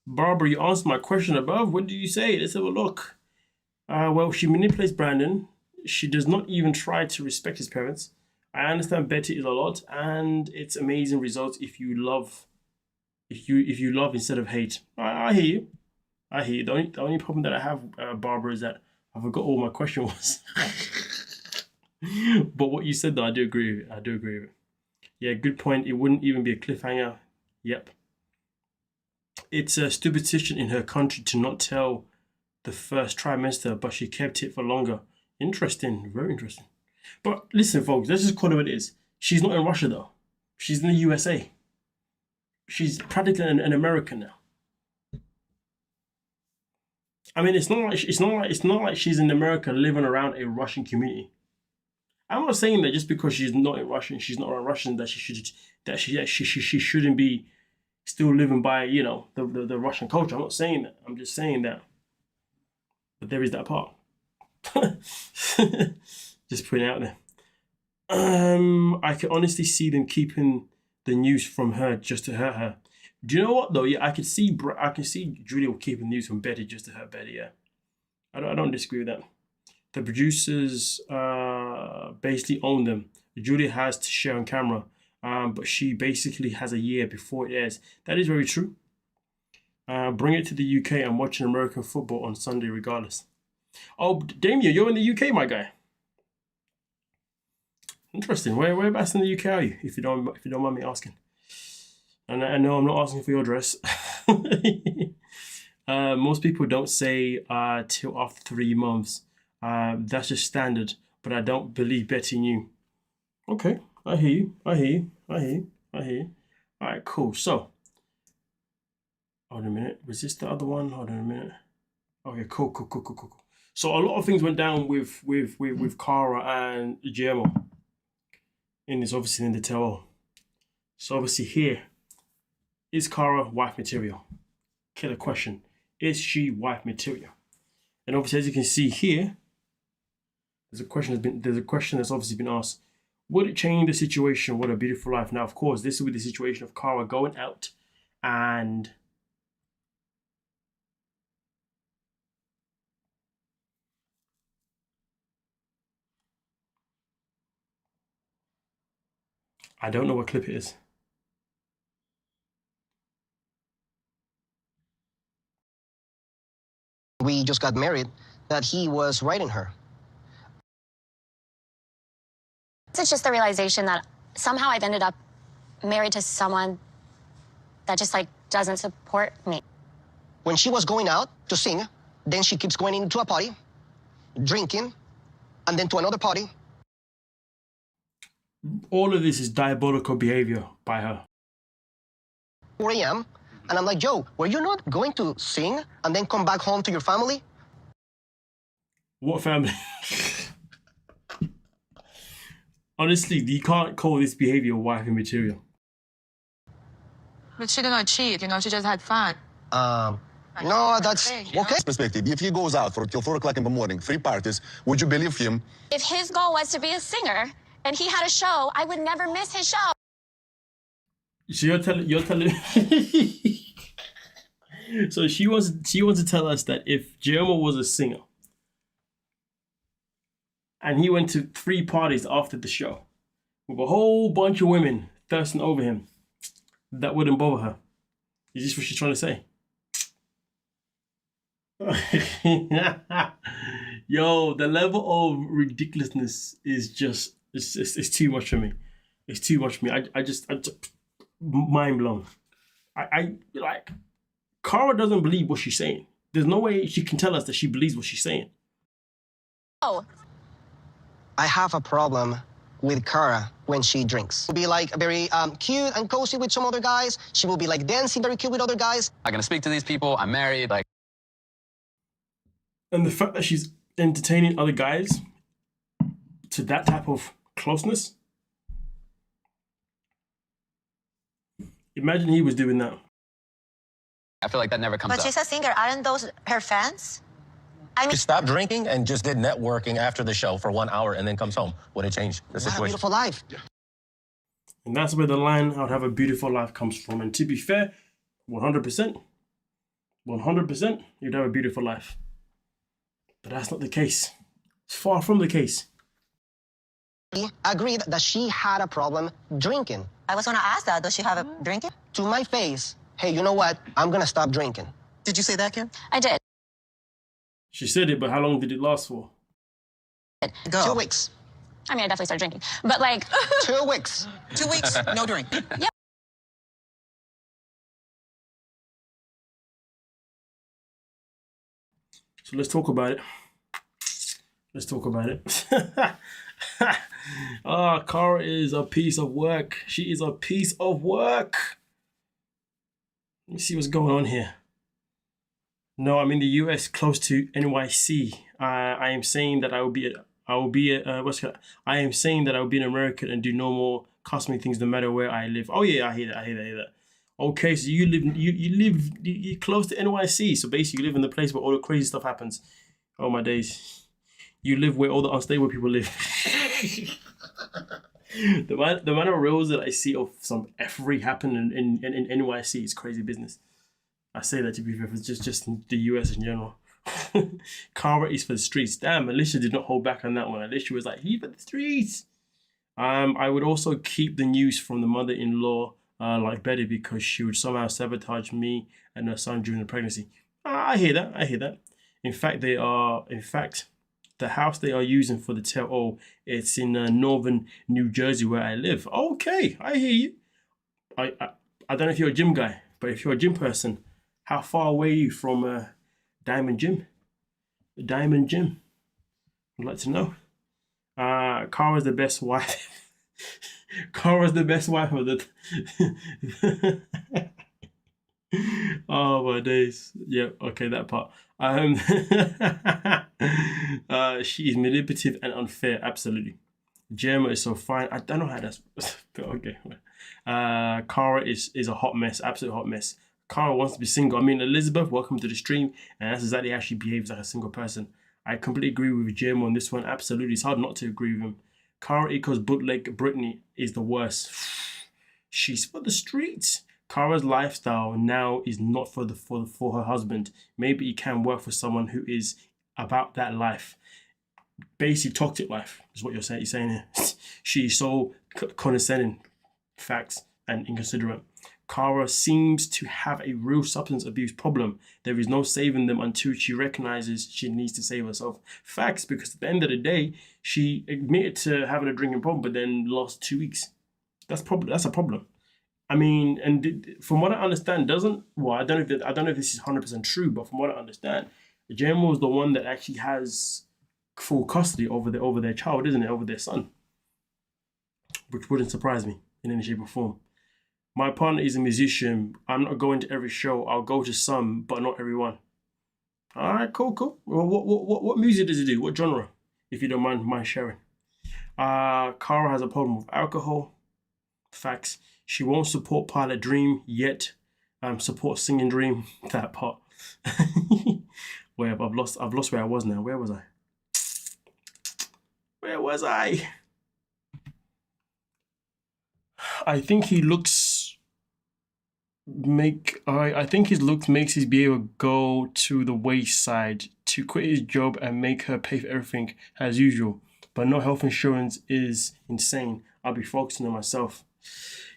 Barbara, you answered my question above. What did you say? Let's have a look. Well, she manipulates Brandon. She does not even try to respect his parents. I understand Betty is a lot, and it's amazing results if you love instead of hate. I hear you. The only problem that I have, Barbara, is that I forgot what my question was. But what you said, though, I do agree with it. Yeah, good point. It wouldn't even be a cliffhanger. Yep. It's a stupid decision in her country to not tell the first trimester, but she kept it for longer. Interesting. Very interesting. But listen, folks, let's just call it what it is. She's not in Russia, though. She's in the USA. She's practically an American now. I mean, it's not like she's in America living around a Russian community. I'm not saying that just because she's not in Russian, she's not around Russian, that she shouldn't be still living by, you know, the Russian culture. I'm not saying that. I'm just saying that. But there is that part. Just putting it out there. I can honestly see them keeping the news from her just to hurt her. Do you know what though? Yeah, I can see Julia keeping news from Betty just to hurt Betty. Yeah, I don't disagree with that. The producers basically own them. Julia has to share on camera, but she basically has a year before it airs. That is very true. Bring it to the UK and watch an American football on Sunday regardless. Oh, Damien, you're in the UK, my guy. Interesting. Whereabouts in the UK are you, if you don't mind me asking? And I know I'm not asking for your address. Most people don't say till after 3 months. That's just standard. But I don't believe Betty knew. Okay, I hear you. All right, cool. So, hold on a minute. Was this the other one? Hold on a minute. Okay, cool. So a lot of things went down with Cara and Guillermo. In this, obviously, in the tell. So obviously here, is Cara wife material? Killer question. Is she wife material? And obviously, as you can see here, there's a question that's obviously been asked. Would it change the situation? What a beautiful life. Now, of course, this will be the situation of Cara going out and I don't know what clip it is. We just got married, that he was writing her. It's just the realization that somehow I've ended up married to someone that just like doesn't support me. When she was going out to sing, then she keeps going into a party, drinking, and then to another party. All of this is diabolical behavior by her. 4 a.m. And I'm like, Joe, were you not going to sing and then come back home to your family? What family? Honestly, you can't call this behavior wifey material. But she did not cheat, you know, she just had fun. No, that's okay. Perspective, if he goes out for till 4 o'clock in the morning, 3 parties, would you believe him? If his goal was to be a singer and he had a show, I would never miss his show. So you're telling. So she wants to tell us that if Guillermo was a singer and he went to 3 parties after the show with a whole bunch of women thirsting over him, that wouldn't bother her. Is this what she's trying to say? Yo, the level of ridiculousness is just it's too much for me. It's too much for me. I just mind blown. I like Cara doesn't believe what she's saying. There's no way she can tell us that she believes what she's saying. Oh. I have a problem with Cara when she drinks. She'll be like very cute and cozy with some other guys. She will be like dancing very cute with other guys. I'm gonna speak to these people. I'm married. Like, And the fact that she's entertaining other guys to that type of closeness. Imagine he was doing that. I feel like that never comes But up. she's a singer. Aren't those her fans? I mean, She stopped drinking and just did networking after the show for 1 hour and then comes home. Would it change the What a situation? beautiful life. And that's where the line, "I would have a beautiful life," comes from. And to be fair, 100%, 100%, you'd have a beautiful life. But that's not the case. It's far from the case. Agreed that she had a problem drinking. I was gonna ask that. Does she have a drinking? To my face, hey, you know what? I'm gonna stop drinking. Did you say that, Kim? I did. She said it, but how long did it last for? Go. 2 weeks. I mean, I definitely started drinking. But like, 2 weeks. 2 weeks, no drink. So let's talk about it. Let's talk about it. Cara is a piece of work. She is a piece of work. Let me see what's going on here. No, I'm in the US, close to NYC. I am saying that I am saying that I will be an American and do normal customary things no matter where I live. Oh yeah, I hear that. Okay, so you're close to NYC. So basically, you live in the place where all the crazy stuff happens. Oh my days, you live where all the unstable people live. the amount of reels that I see of some effery happen in NYC is crazy business. I say that to be fair, it's just in the US in general. Cara is for the streets. Damn, Alicia did not hold back on that one. Alicia was like, he's for the streets. I would also keep the news from the mother-in-law like Betty, because she would somehow sabotage me and her son during the pregnancy. I hear that. In fact, the house they are using for the tell-all, it's in northern New Jersey where I live. Okay, I hear you. I don't know if you're a gym guy, but if you're a gym person, how far away are you from Diamond Gym? Diamond Gym. I'd like to know. Cara's the best wife. Cara's the best wife of the... Oh my days. Yeah, okay, that part. She is manipulative and unfair, absolutely. Guillermo is so fine. I don't know how that's... But okay. Cara is a hot mess, absolute hot mess. Cara wants to be single. I mean, Elizabeth, welcome to the stream. And that's exactly how she behaves like a single person. I completely agree with Guillermo on this one. Absolutely. It's hard not to agree with him. Cara equals bootleg Britney is the worst. She's for the streets. Cara's lifestyle now is not for her husband. Maybe he can work for someone who is about that life. Basically, toxic life is what you're saying. You're saying here. She's so condescending, facts, and inconsiderate. Cara seems to have a real substance abuse problem. There is no saving them until she recognizes she needs to save herself. Facts, because at the end of the day, she admitted to having a drinking problem, but then lost 2 weeks. That's a problem. I mean, and from what I understand, I don't know if this is 100% true, but from what I understand, Guillermo is the one that actually has full custody over their child, isn't it? Over their son, which wouldn't surprise me in any shape or form. My partner is a musician. I'm not going to every show. I'll go to some, but not every one. All right, cool. Well, what music does he do? What genre? If you don't mind sharing. Cara has a problem with alcohol. Facts. She won't support Pilot Dream yet. Support Singing Dream. That part. Where I've lost where I was now. Where was I? I think he looks I think his looks makes his behavior go to the wayside to quit his job and make her pay for everything as usual. But no health insurance is insane. I'll be focusing on myself.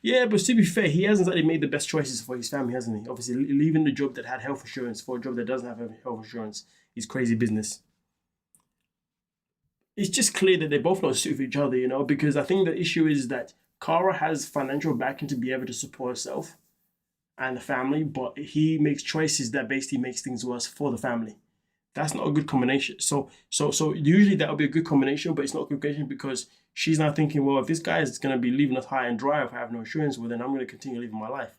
Yeah, but to be fair, he hasn't actually made the best choices for his family, hasn't he? Obviously, leaving the job that had health insurance for a job that doesn't have health insurance is crazy business. It's just clear that they're both not suited for each other, you know, because I think the issue is that Cara has financial backing to be able to support herself and the family, but he makes choices that basically makes things worse for the family. That's not a good combination. So usually that would be a good combination, but it's not a good combination because she's now thinking, well, if this guy is going to be leaving us high and dry if I have no insurance, well, then I'm going to continue living my life.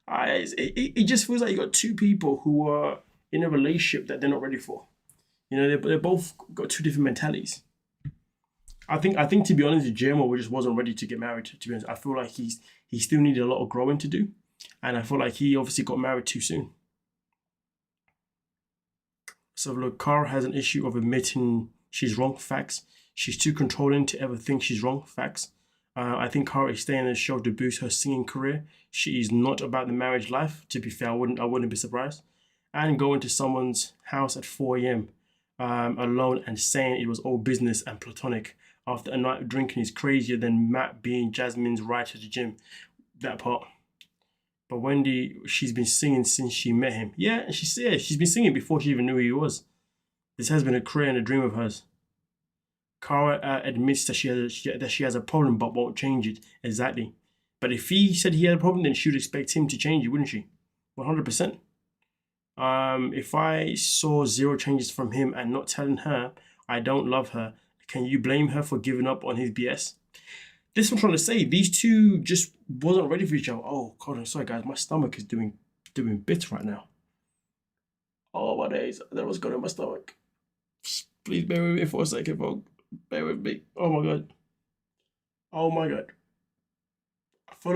It just feels like you got two people who are in a relationship that they're not ready for. You know, they're both got two different mentalities. I think to be honest, Guillermo just wasn't ready to get married. To be honest, I feel like he still needed a lot of growing to do, and I feel like he obviously got married too soon. So look, Cara has an issue of admitting she's wrong. Facts. She's too controlling to ever think she's wrong. Facts. I think Cara is staying in the show to boost her singing career. She is not about the marriage life. To be fair, I wouldn't be surprised. And going to someone's house at 4 a.m. Alone and saying it was all business and platonic after a night of drinking is crazier than Matt being Jasmine's ride to the gym. That part. But Wendy, she's been singing since she met him. Yeah, and she's been singing before she even knew who he was. This has been a career and a dream of hers. Cara admits that she has a problem but won't change it. Exactly. But if he said he had a problem, then she would expect him to change it, wouldn't she? 100%. If I saw zero changes from him and not telling her I don't love her, can you blame her for giving up on his BS? This is what I'm trying to say. These two just wasn't ready for each other. Oh God, I'm sorry guys. My stomach is doing bits right now. Oh my days, that was going in my stomach. Please bear with me for a second, folks. Bear with me. Oh my God. Oh my God. I feel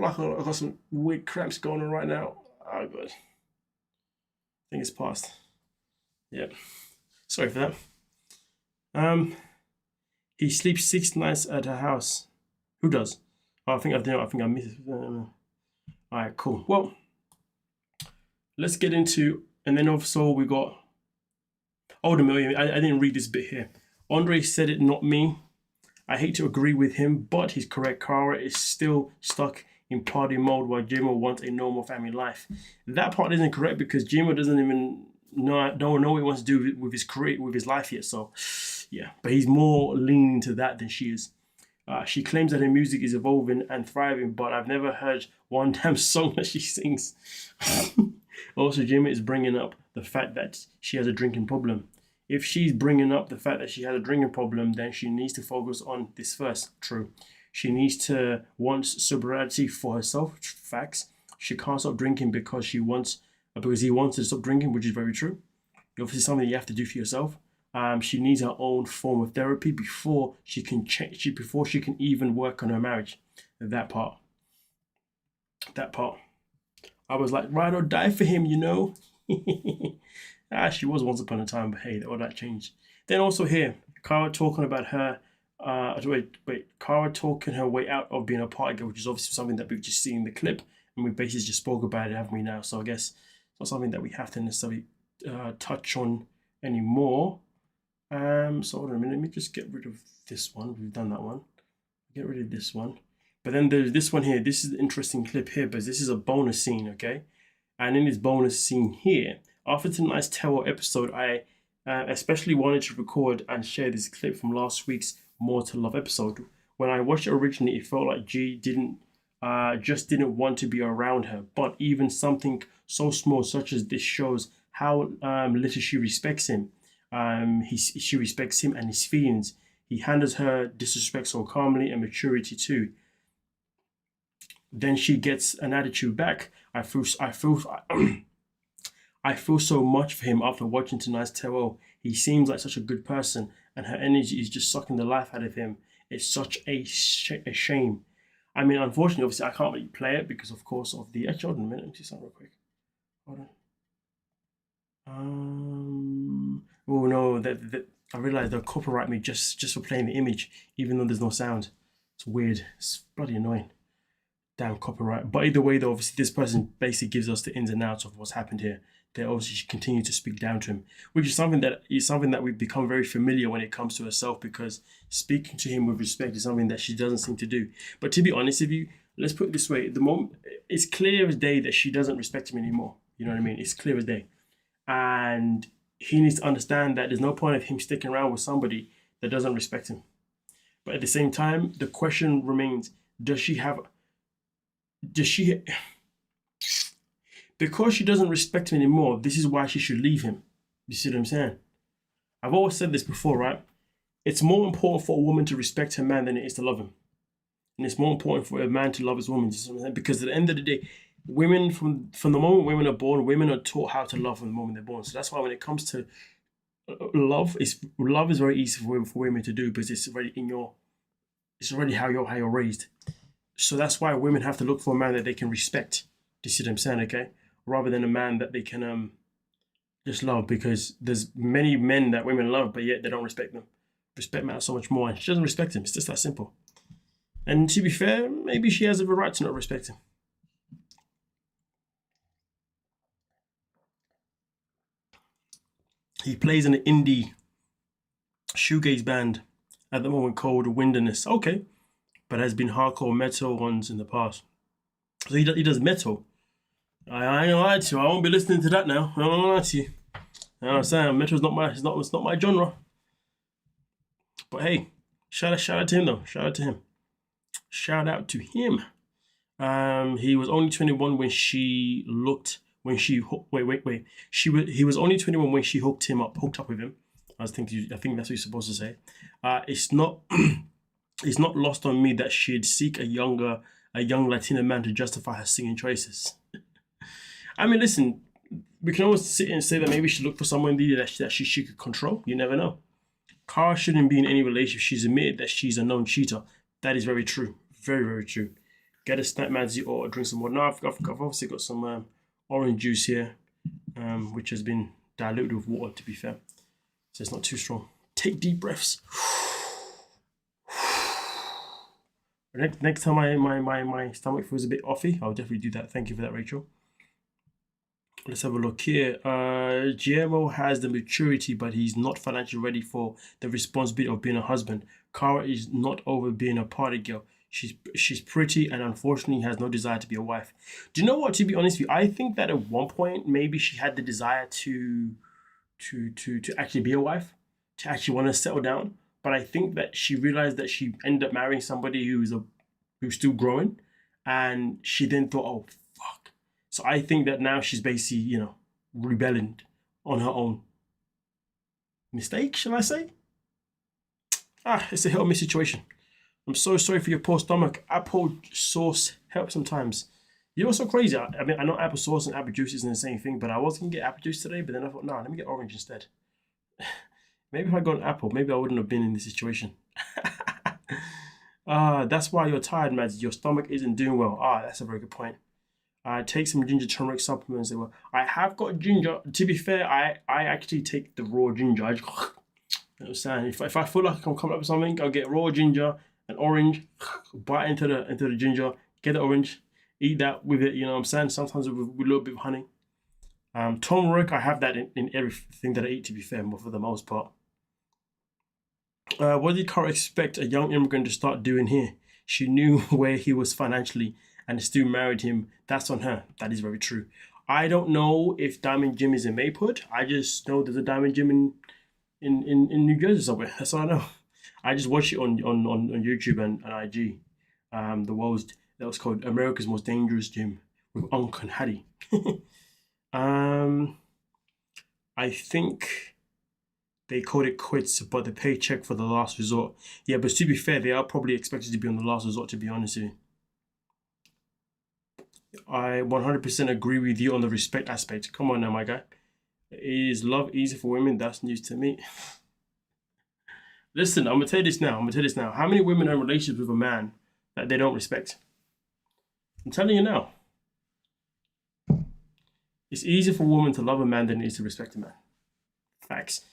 like I got some weird cramps going on right now. Oh God. I think it's passed. Yep. Sorry for that. He sleeps 6 nights at her house. Who does? Oh, I think I missed it. All right, cool. Well, let's get into, and then also we got. Oh, the million. I didn't read this bit here. Andre said it, not me. I hate to agree with him, but he's correct. Cara is still stuck in party mode while Guillermo wants a normal family life. That part isn't correct because Guillermo doesn't even don't know what he wants to do with his career, with his life yet. So, yeah, but he's more leaning to that than she is. She claims that her music is evolving and thriving, but I've never heard one damn song that she sings. Also, Guillermo is bringing up the fact that she has a drinking problem. If she's bringing up the fact that she has a drinking problem, then she needs to focus on this first. True. She needs to want sobriety for herself. Facts. She can't stop drinking because he wants to stop drinking, which is very true. Obviously, something you have to do for yourself. She needs her own form of therapy before she can change. Before she can even work on her marriage. That part. I was like, ride or die for him, you know. She was once upon a time, but hey, all that changed. Then also here, Cara talking about her. Cara talking her way out of being a party girl, which is obviously something that we've just seen in the clip, and we basically just spoke about it, haven't we? Now, so I guess it's not something that we have to necessarily touch on anymore. So hold on a minute. Let me just get rid of this one. We've done that one. Get rid of this one. But then there's this one here. This is an interesting clip here, but this is a bonus scene, okay? And in this bonus scene here, after tonight's Terror episode, I especially wanted to record and share this clip from last week's More to Love episode. When I watched it originally, it felt like G didn't want to be around her. But even something so small such as this shows how little she respects him. She respects him and his feelings. He handles her disrespect so calmly and maturity too. Then she gets an attitude back. I feel so much for him after watching tonight's Terror. He seems like such a good person, and her energy is just sucking the life out of him. It's such a shame. I mean, unfortunately, obviously, I can't really play it because, of course, of the. Actually, hold on a minute. Let me see something real quick. Hold on. Oh no, that I realized they'll copyright me just for playing the image, even though there's no sound. It's weird. It's bloody annoying. Damn copyright. But either way, though, obviously this person basically gives us the ins and outs of what's happened here. They obviously continue to speak down to him, which is something that we've become very familiar when it comes to herself, because speaking to him with respect is something that she doesn't seem to do. But to be honest with you, let's put it this way: the moment it's clear as day that she doesn't respect him anymore. You know what I mean? It's clear as day, and he needs to understand that there's no point of him sticking around with somebody that doesn't respect him. But at the same time, the question remains: does she? Because she doesn't respect him anymore, this is why she should leave him. You see what I'm saying? I've always said this before, right? It's more important for a woman to respect her man than it is to love him. And it's more important for a man to love his woman. Because at the end of the day, women, from the moment women are born, women are taught how to love from the moment they're born. So that's why when it comes to love is very easy for women to do, because it's already how you're raised. So that's why women have to look for a man that they can respect. Do you see what I'm saying? Okay, rather than a man that they can just love, because there's many men that women love, but yet they don't respect them. Respect matters so much more, and she doesn't respect him. It's just that simple. And to be fair, maybe she has a right to not respect him. He plays in an indie shoegaze band at the moment called Wilderness. Okay, but has been hardcore metal ones in the past. So he does metal. I ain't gonna lie to you. I won't be listening to that now. I don't gonna lie to you. You know what I'm saying? Metal's it's not my genre. But hey, shout out to him though. Shout out to him. Shout out to him. He was only 21 when he was only 21 when she hooked up with him. I think that's what you're supposed to say. It's not lost on me that she'd seek a young Latina man to justify her singing choices. I mean, listen, we can always sit and say that maybe she looked for someone that she could control. You never know. Cara shouldn't be in any relationship. She's admitted that she's a known cheater. That is very true. Very, very true. Get a snack, Madzi, or drink some water. Now I've obviously got some orange juice here, which has been diluted with water, to be fair. So it's not too strong. Take deep breaths. Next time my stomach feels a bit offy, I'll definitely do that. Thank you for that, Rachel. Let's have a look here. Guillermo has the maturity, but he's not financially ready for the responsibility of being a husband. Cara is not over being a party girl. She's pretty and unfortunately has no desire to be a wife. Do you know what? To be honest with you, I think that at one point maybe she had the desire to actually be a wife, to actually want to settle down. But I think that she realized that she ended up marrying somebody who's still growing, and she then thought, oh fuck. So I think that now she's basically, rebelling on her own mistake, shall I say? It's a hit or miss situation. I'm so sorry for your poor stomach. Apple sauce helps sometimes. You know what's so crazy? I mean, I know apple sauce and apple juice isn't the same thing, but I was going to get apple juice today, but then I thought, let me get orange instead. Maybe if I got an apple, maybe I wouldn't have been in this situation. That's why you're tired, Mads. Your stomach isn't doing well. That's a very good point. Take some ginger turmeric supplements. I have got ginger. To be fair, I actually take the raw ginger. I just, you know what I'm saying? If I feel like I can come up with something, I'll get raw ginger and orange, bite into the ginger, get the orange, eat that with it. You know what I'm saying? Sometimes with a little bit of honey. Turmeric, I have that in everything that I eat, to be fair, but for the most part. What did Cara expect a young immigrant to start doing here? She knew where he was financially and still married him. That's on her. That is very true. I don't know if Diamond Gym is in Maplewood. I just know there's a Diamond Gym in New Jersey somewhere. That's all I know. I just watched it on YouTube and IG. That was called America's Most Dangerous Gym with Uncle and Hattie. I think they called it quits, but the paycheck for the last resort. Yeah, but to be fair, they are probably expected to be on the last resort, to be honest with you. I 100% agree with you on the respect aspect. Come on now, my guy. Is love easy for women? That's news to me. Listen, I'm going to tell you this now. How many women are in relationships with a man that they don't respect? I'm telling you now. It's easier for a woman to love a man than it is to respect a man. Facts.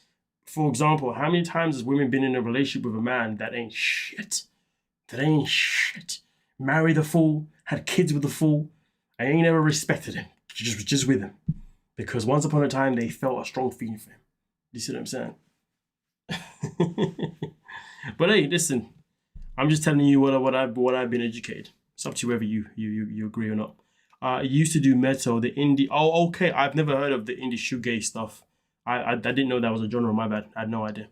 For example, how many times has women been in a relationship with a man that ain't shit? married the fool, had kids with the fool. I ain't never respected him. Just with him. Because once upon a time, they felt a strong feeling for him. You see what I'm saying? But hey, listen. I'm just telling you what I've been educated. It's up to you whether you agree or not. Used to do metal, the indie. Oh, okay. I've never heard of the indie shoegaze stuff. I didn't know that was a genre. My bad. I had no idea.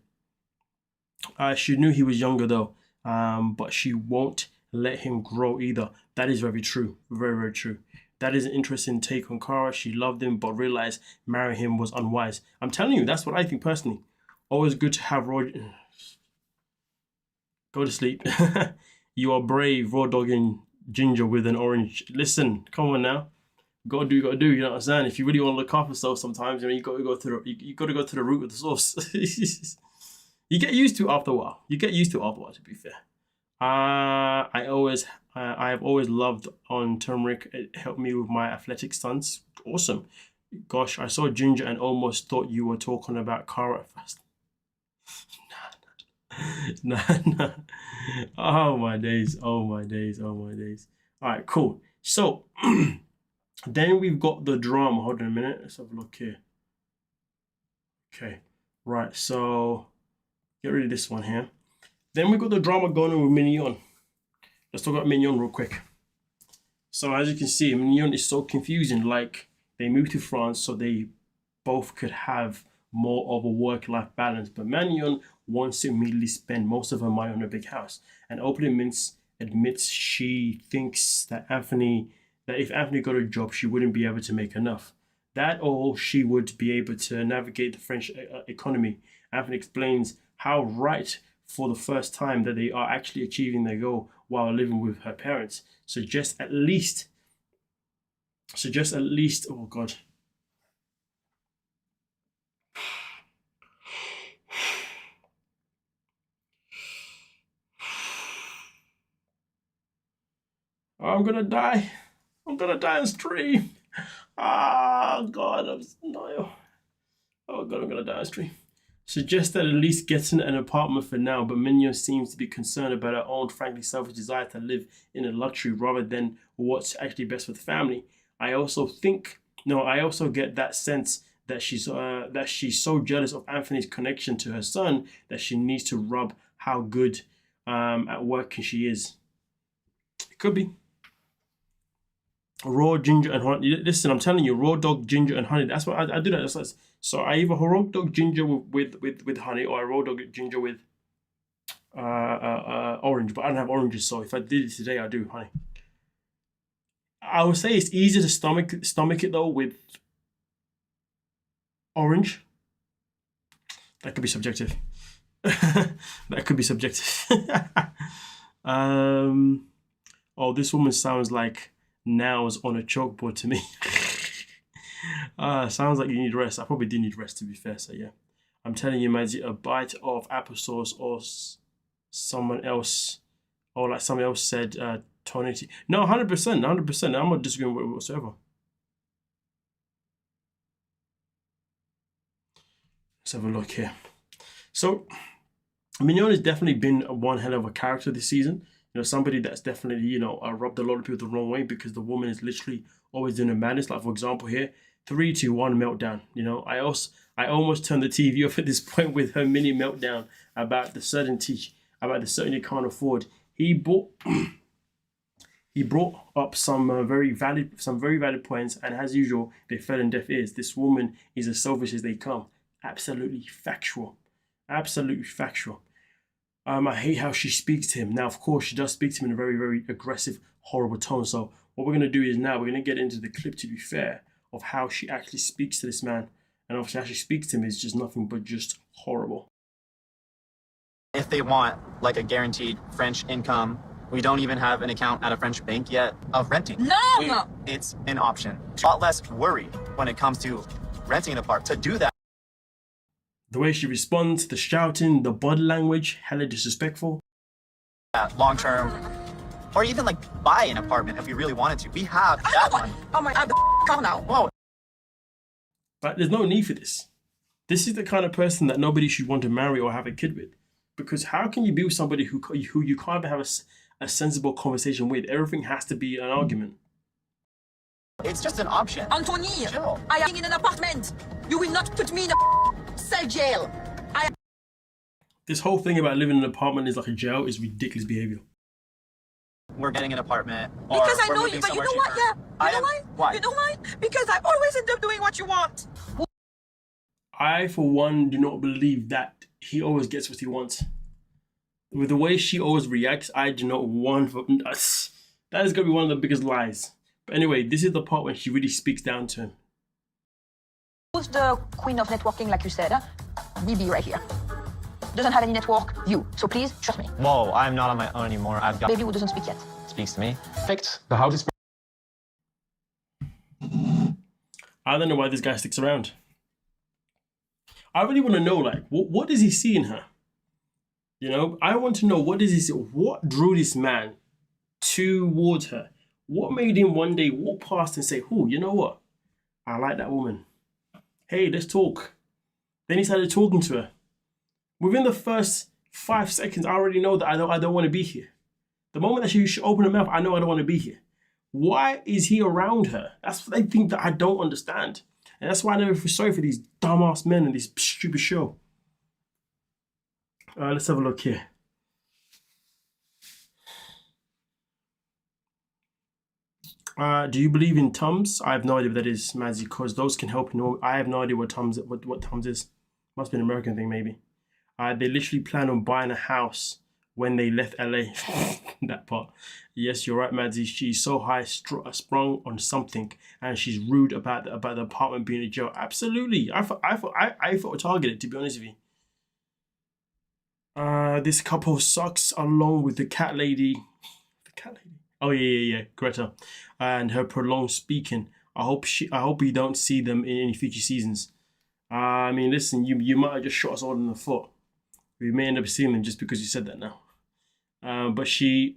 She knew he was younger though, but she won't let him grow either. That is very true. Very, very true. That is an interesting take on Cara. She loved him, but realized marrying him was unwise. I'm telling you, that's what I think personally. Always good to have raw. Go to sleep. You are brave, raw dogging ginger with an orange. Listen, come on now. Gotta do, gotta do. You know what I'm saying? If you really want to look after yourself, sometimes you got to go to the root of the source. You get used to it after a while. To be fair. I have always loved on turmeric. It helped me with my athletic stunts. Awesome. Gosh, I saw ginger and almost thought you were talking about Cara at first. Nah. Oh my days. All right, cool. So then we've got the drama. Hold on a minute. Let's have a look here. Okay. Right. So get rid of this one here. Then we've got the drama going on with Mignon. Let's talk about Mignon real quick. So as you can see, Mignon is so confusing. Like, they moved to France so they both could have more of a work-life balance. But Mignon wants to immediately spend most of her money on a big house. And openly admits she thinks that if Anthony got a job, she wouldn't be able to make enough. That or she would be able to navigate the French economy. Anthony explains how right for the first time that they are actually achieving their goal while living with her parents. Suggest at least, oh God. I'm gonna die on stream. Oh God, I'm gonna die on stream. Suggests that at least getting an apartment for now, but Mignon seems to be concerned about her own, frankly, selfish desire to live in a luxury rather than what's actually best for the family. I also get that sense that she's so jealous of Anthony's connection to her son that she needs to rub how good at work she is. It could be. Raw ginger and honey. Listen, I'm telling you, raw dog ginger and honey. That's what I do. That. So I either raw dog ginger with honey, or I raw dog ginger with orange. But I don't have oranges, so if I did it today, I do honey. I would say it's easier to stomach it though with orange. That could be subjective. Oh, this woman sounds like nails on a chalkboard to me. Sounds like you need rest. I probably do need rest, to be fair. So yeah, I'm telling you, Mazzy, a bite of applesauce or someone else, or like someone else said, tonity. No, 100%. I'm not disagreeing with it whatsoever. Let's have a look here. So Mignon has definitely been one hell of a character this season. You know, somebody that's definitely, rubbed a lot of people the wrong way, because the woman is literally always doing a madness. Like, for example, here, 3, 2, 1 meltdown. I almost turned the TV off at this point with her mini meltdown about the certainty he can't afford. He brought up some very valid points, and as usual, they fell in deaf ears. This woman is as selfish as they come. Absolutely factual. I hate how she speaks to him. Now, of course, she does speak to him in a very, very aggressive, horrible tone. So what we're going to do is now we're going to get into the clip, to be fair, of how she actually speaks to this man. And obviously how she speaks to him is just nothing but just horrible. If they want like a guaranteed French income, we don't even have an account at a French bank yet of renting. No! It's an option. A lot less worry when it comes to renting an apartment. To do that, the way she responds, the shouting, the body language, hella disrespectful. Long term, or even like buy an apartment if we really wanted to. We have that money. Oh my God, calm down. Whoa. But there's no need for this. This is the kind of person that nobody should want to marry or have a kid with. Because how can you be with somebody who you can't even have a sensible conversation with. Everything has to be an argument. It's just an option. Anthony, Chill. I am in an apartment. You will not put me in a cell jail. This whole thing about living in an apartment is like a jail is ridiculous behavior. We're getting an apartment. Or Because I we're know you, moving but you somewhere know what? cheaper. Yeah. You know why? Why? You know why? Because I always end up doing what you want. I, for one, do not believe that he always gets what he wants. With the way she always reacts, I do not want... That is going to be one of the biggest lies. But anyway, this is the part when she really speaks down to him. Who's the queen of networking, like you said? BB right here. Doesn't have any network, you. So please, trust me. Whoa, I'm not on my own anymore. I've got... Baby who doesn't speak yet. Speaks to me. Perfect. The house is I don't know why this guy sticks around. I really want to know, like, what does he see in her? You know, I want to know, what does he see? What drew this man towards her? What made him one day walk past and say, oh, you know what? I like that woman. Hey, let's talk. Then he started talking to her. Within the first 5 seconds, I already know that I don't want to be here. The moment that she opened her mouth, I know I don't want to be here. Why is he around her? That's what they think that I don't understand. And that's why I never feel sorry for these dumbass men in this stupid show. Let's have a look here. Do you believe in Tums? I have no idea what that is, Mazzy, because those can help you know. I have no idea what Tums is. Must be an American thing, maybe. They literally plan on buying a house when they left LA. That part. Yes, you're right, Madsy. She's so high sprung on something, and she's rude about the apartment being a jail. Absolutely. I felt targeted, to be honest with you. This couple sucks, along with the cat lady. The cat lady. Oh yeah, Greta, and her prolonged speaking. I hope we don't see them in any future seasons. I mean, listen, you might have just shot us all in the foot. We may end up seeing them just because you said that now. But she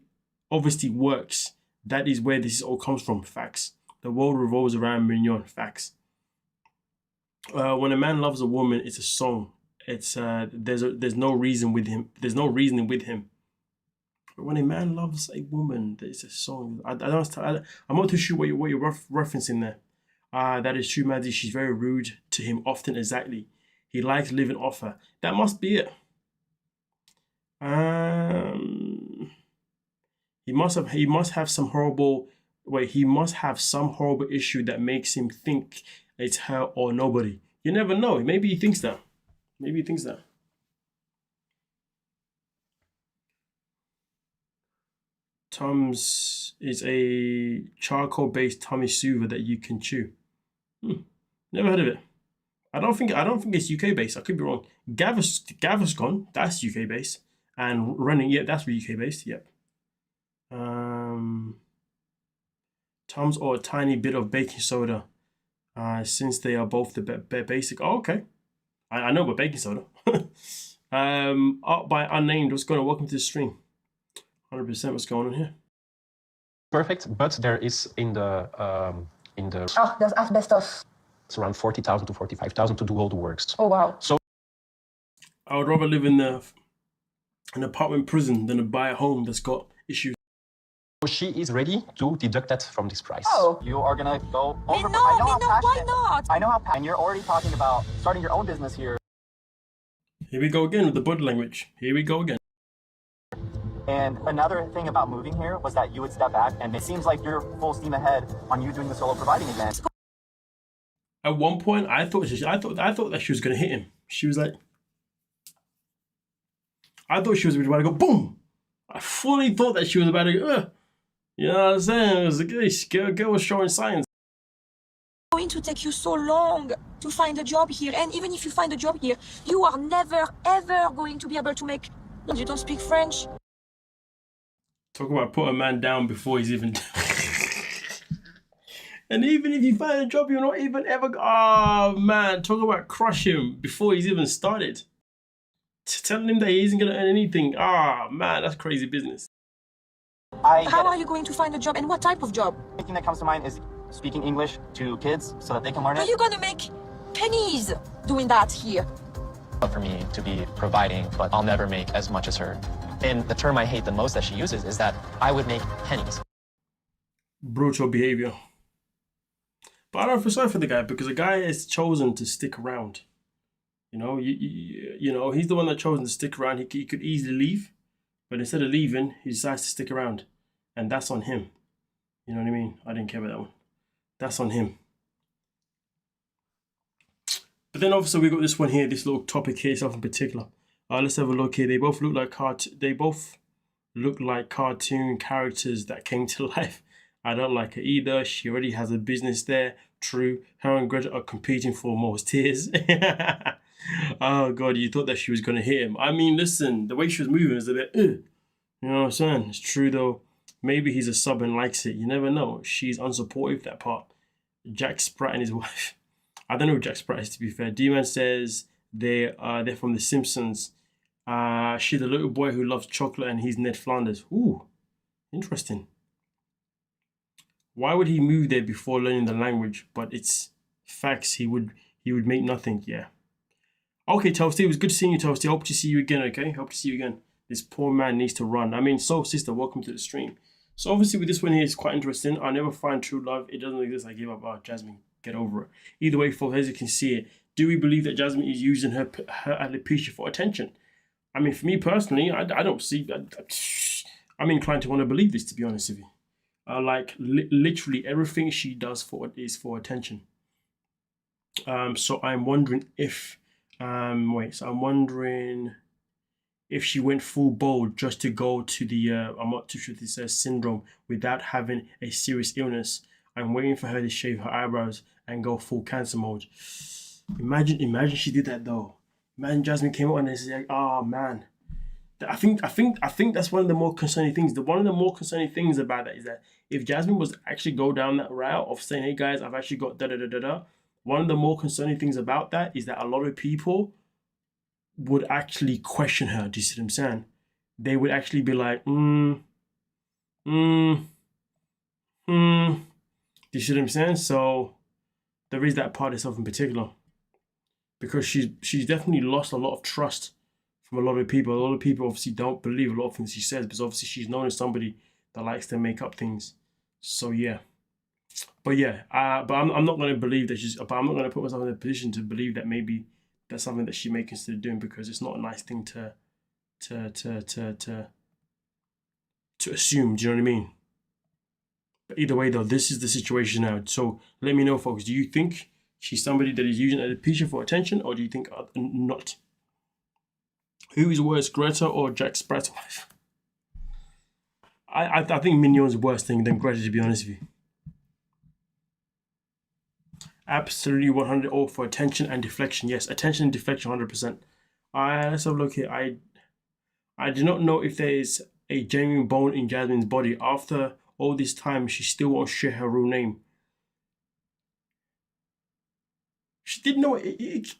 obviously works. That is where this all comes from. Facts. The world revolves around Mignon. Facts. When a man loves a woman, it's a song. It's there's no reason with him. There's no reasoning with him. But when a man loves a woman, it's a song. I'm not too sure what you're referencing there. That is true, Maddie. She's very rude to him often. Exactly. He likes living off her. That must be it. He must have some horrible issue that makes him think it's her or nobody. You never know. Maybe he thinks that. Tums is a charcoal-based tummy soother that you can chew. Never heard of it. I don't think it's UK-based. I could be wrong. Gaviscon, that's UK-based. And Running, yeah, that's UK-based. Yep. Tums or a tiny bit of baking soda, since they are both the basic. Oh, okay. I know about baking soda. Up by Unnamed. What's going on? Welcome to the stream. 100%. What's going on here? perfect, but there is in the Oh, there's asbestos. it's around 40,000 to 45,000 to do all the works. Oh wow. So I would rather live in an apartment prison than to buy a home that's got issues. she is ready to deduct that from this price. Oh. You are gonna go over. No, why not? I know how, and you're already talking about starting your own business here. Here we go again with the body language. Here we go again. And another thing about moving here was that you would step back, and it seems like you're full steam ahead on you doing the solo providing again. At one point, I thought that she was gonna hit him. She was like, I thought she was about to go boom. I fully thought that she was about to go. You know what I'm saying? It was a girl was showing signs. It's going to take you so long to find a job here, and even if you find a job here, you are never ever going to be able to make. You don't speak French. Talk about put a man down before he's even. And even if you find a job, you're not even ever. Oh man, talk about crush him before he's even started. Telling him that he isn't gonna earn anything. Ah man, that's crazy business. How are you going to find a job, and what type of job? The thing that comes to mind is speaking English to kids so that they can learn it. Are you going to make pennies doing that here? For me to be providing, but I'll never make as much as her. And the term I hate the most that she uses is that I would make pennies. Brutal behavior. But I don't feel sorry for the guy, because the guy has chosen to stick around. You know, you know, he's the one that chosen to stick around. He could easily leave, but instead of leaving, he decides to stick around, and that's on him. You know what I mean? I didn't care about that one. That's on him. But then obviously we got this one here, this little topic here itself in particular. Let's have a look here. They both look like cartoon characters that came to life. I don't like her either. She already has a business there. True. Her and Greta are competing for most tears. Oh God, you thought that she was gonna hit him. I mean, listen, the way she was moving is a bit, you know what I'm saying? It's true though. Maybe he's a sub and likes it. You never know. She's unsupportive, that part. Jack Sprat and his wife. I don't know who Jack Sprat is, to be fair. D-Man says they're from The Simpsons. She's the little boy who loves chocolate and he's Ned Flanders. Ooh, interesting. Why would he move there before learning the language? But it's facts. He would make nothing. Yeah. Okay, Toasty. It was good seeing you, Toasty. Hope to see you again. Okay. Hope to see you again. This poor man needs to run. I mean, so sister, welcome to the stream. So obviously with this one here, it's quite interesting. I never find true love. It doesn't exist. I give up. Oh, Jasmine, get over it. Either way, folks, as you can see it, do we believe that Jasmine is using her alopecia for attention? I mean, for me personally, I don't see. I'm inclined to want to believe this, to be honest with you. Like literally everything she does is for attention. So I'm wondering if I'm wondering if she went full bold just to go to the I'm not too sure if this says syndrome without having a serious illness. I'm waiting for her to shave her eyebrows and go full cancer mode. Imagine she did that though. Imagine Jasmine came out and said, like, "Oh man." I think that's one of the more concerning things. One of the more concerning things about that is that if Jasmine was to actually go down that route of saying, "Hey guys, I've actually got da da da da da," one of the more concerning things about that is that a lot of people would actually question her. Do you see what I'm saying? They would actually be like, Do you see what I'm saying? So there is that part itself in particular, because she's definitely lost a lot of trust from a lot of people. A lot of people obviously don't believe a lot of things she says, because obviously she's known as somebody that likes to make up things. So yeah, but I'm not going to believe that but I'm not going to put myself in a position to believe that maybe that's something that she may consider doing, because it's not a nice thing to assume. Do you know what I mean? But either way though, this is the situation now. So let me know, folks. Do you think she's somebody that is using alopecia for attention, or do you think not? Who is worse, Greta or Jack Sprat's wife? I think Mignon's worse thing than Greta, to be honest with you. Absolutely 100 all for attention and deflection. Yes, attention and deflection 100%. Let's have a look here. I do not know if there is a genuine bone in Jasmine's body. After all this time, she still won't share her real name. She did know it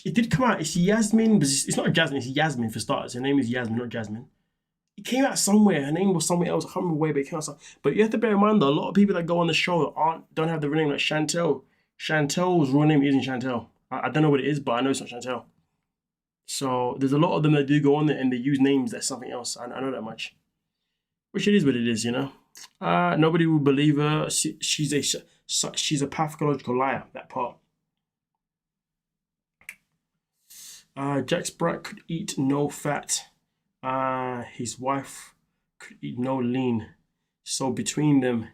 did come out. It's Jasmine, but it's not Jasmine. It's Jasmine for starters. Her name is Jasmine, not Jasmine. It came out somewhere. Her name was somewhere else. I can't remember where, but it came out somewhere. But you have to bear in mind though, a lot of people that go on the show don't have the real name, like Chantel. Chantel's real name isn't Chantel. I don't know what it is, but I know it's not Chantel. So there's a lot of them that do go on there and they use names that's something else. I know that much. Which it is what it is, you know. Nobody will believe her. She's a pathological liar. That part. Jack Sprat could eat no fat. His wife could eat no lean. So between them,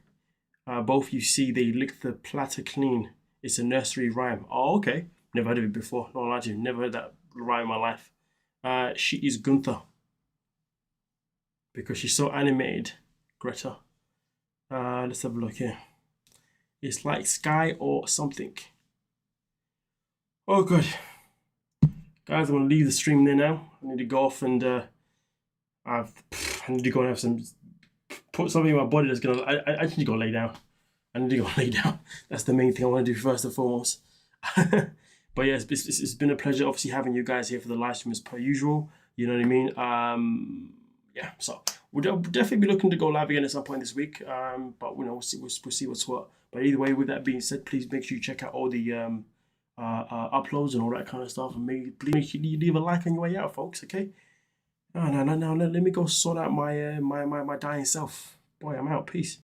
both you see they lick the platter clean. It's a nursery rhyme. Oh, okay. Never heard of it before. Not allowed to. Never heard that rhyme in my life. She is Gunther. Because she's so animated. Greta. Let's have a look here. It's like Sky or something. Oh, good. Guys, I'm going to leave the stream there now. I need to go off and I need to go and have some, put something in my body that's going to, I need to go lay down. I need to go lay down. That's the main thing I want to do first and foremost. But yeah, it's been a pleasure obviously having you guys here for the live stream as per usual. You know what I mean? Yeah, so we'll definitely be looking to go live again at some point this week. But you know, we'll see what's what. But either way, with that being said, please make sure you check out all the uploads and all that kind of stuff, and maybe please make sure you leave a like on your way out, folks. Okay. No, let me go sort out my dying self. Boy, I'm out. Peace.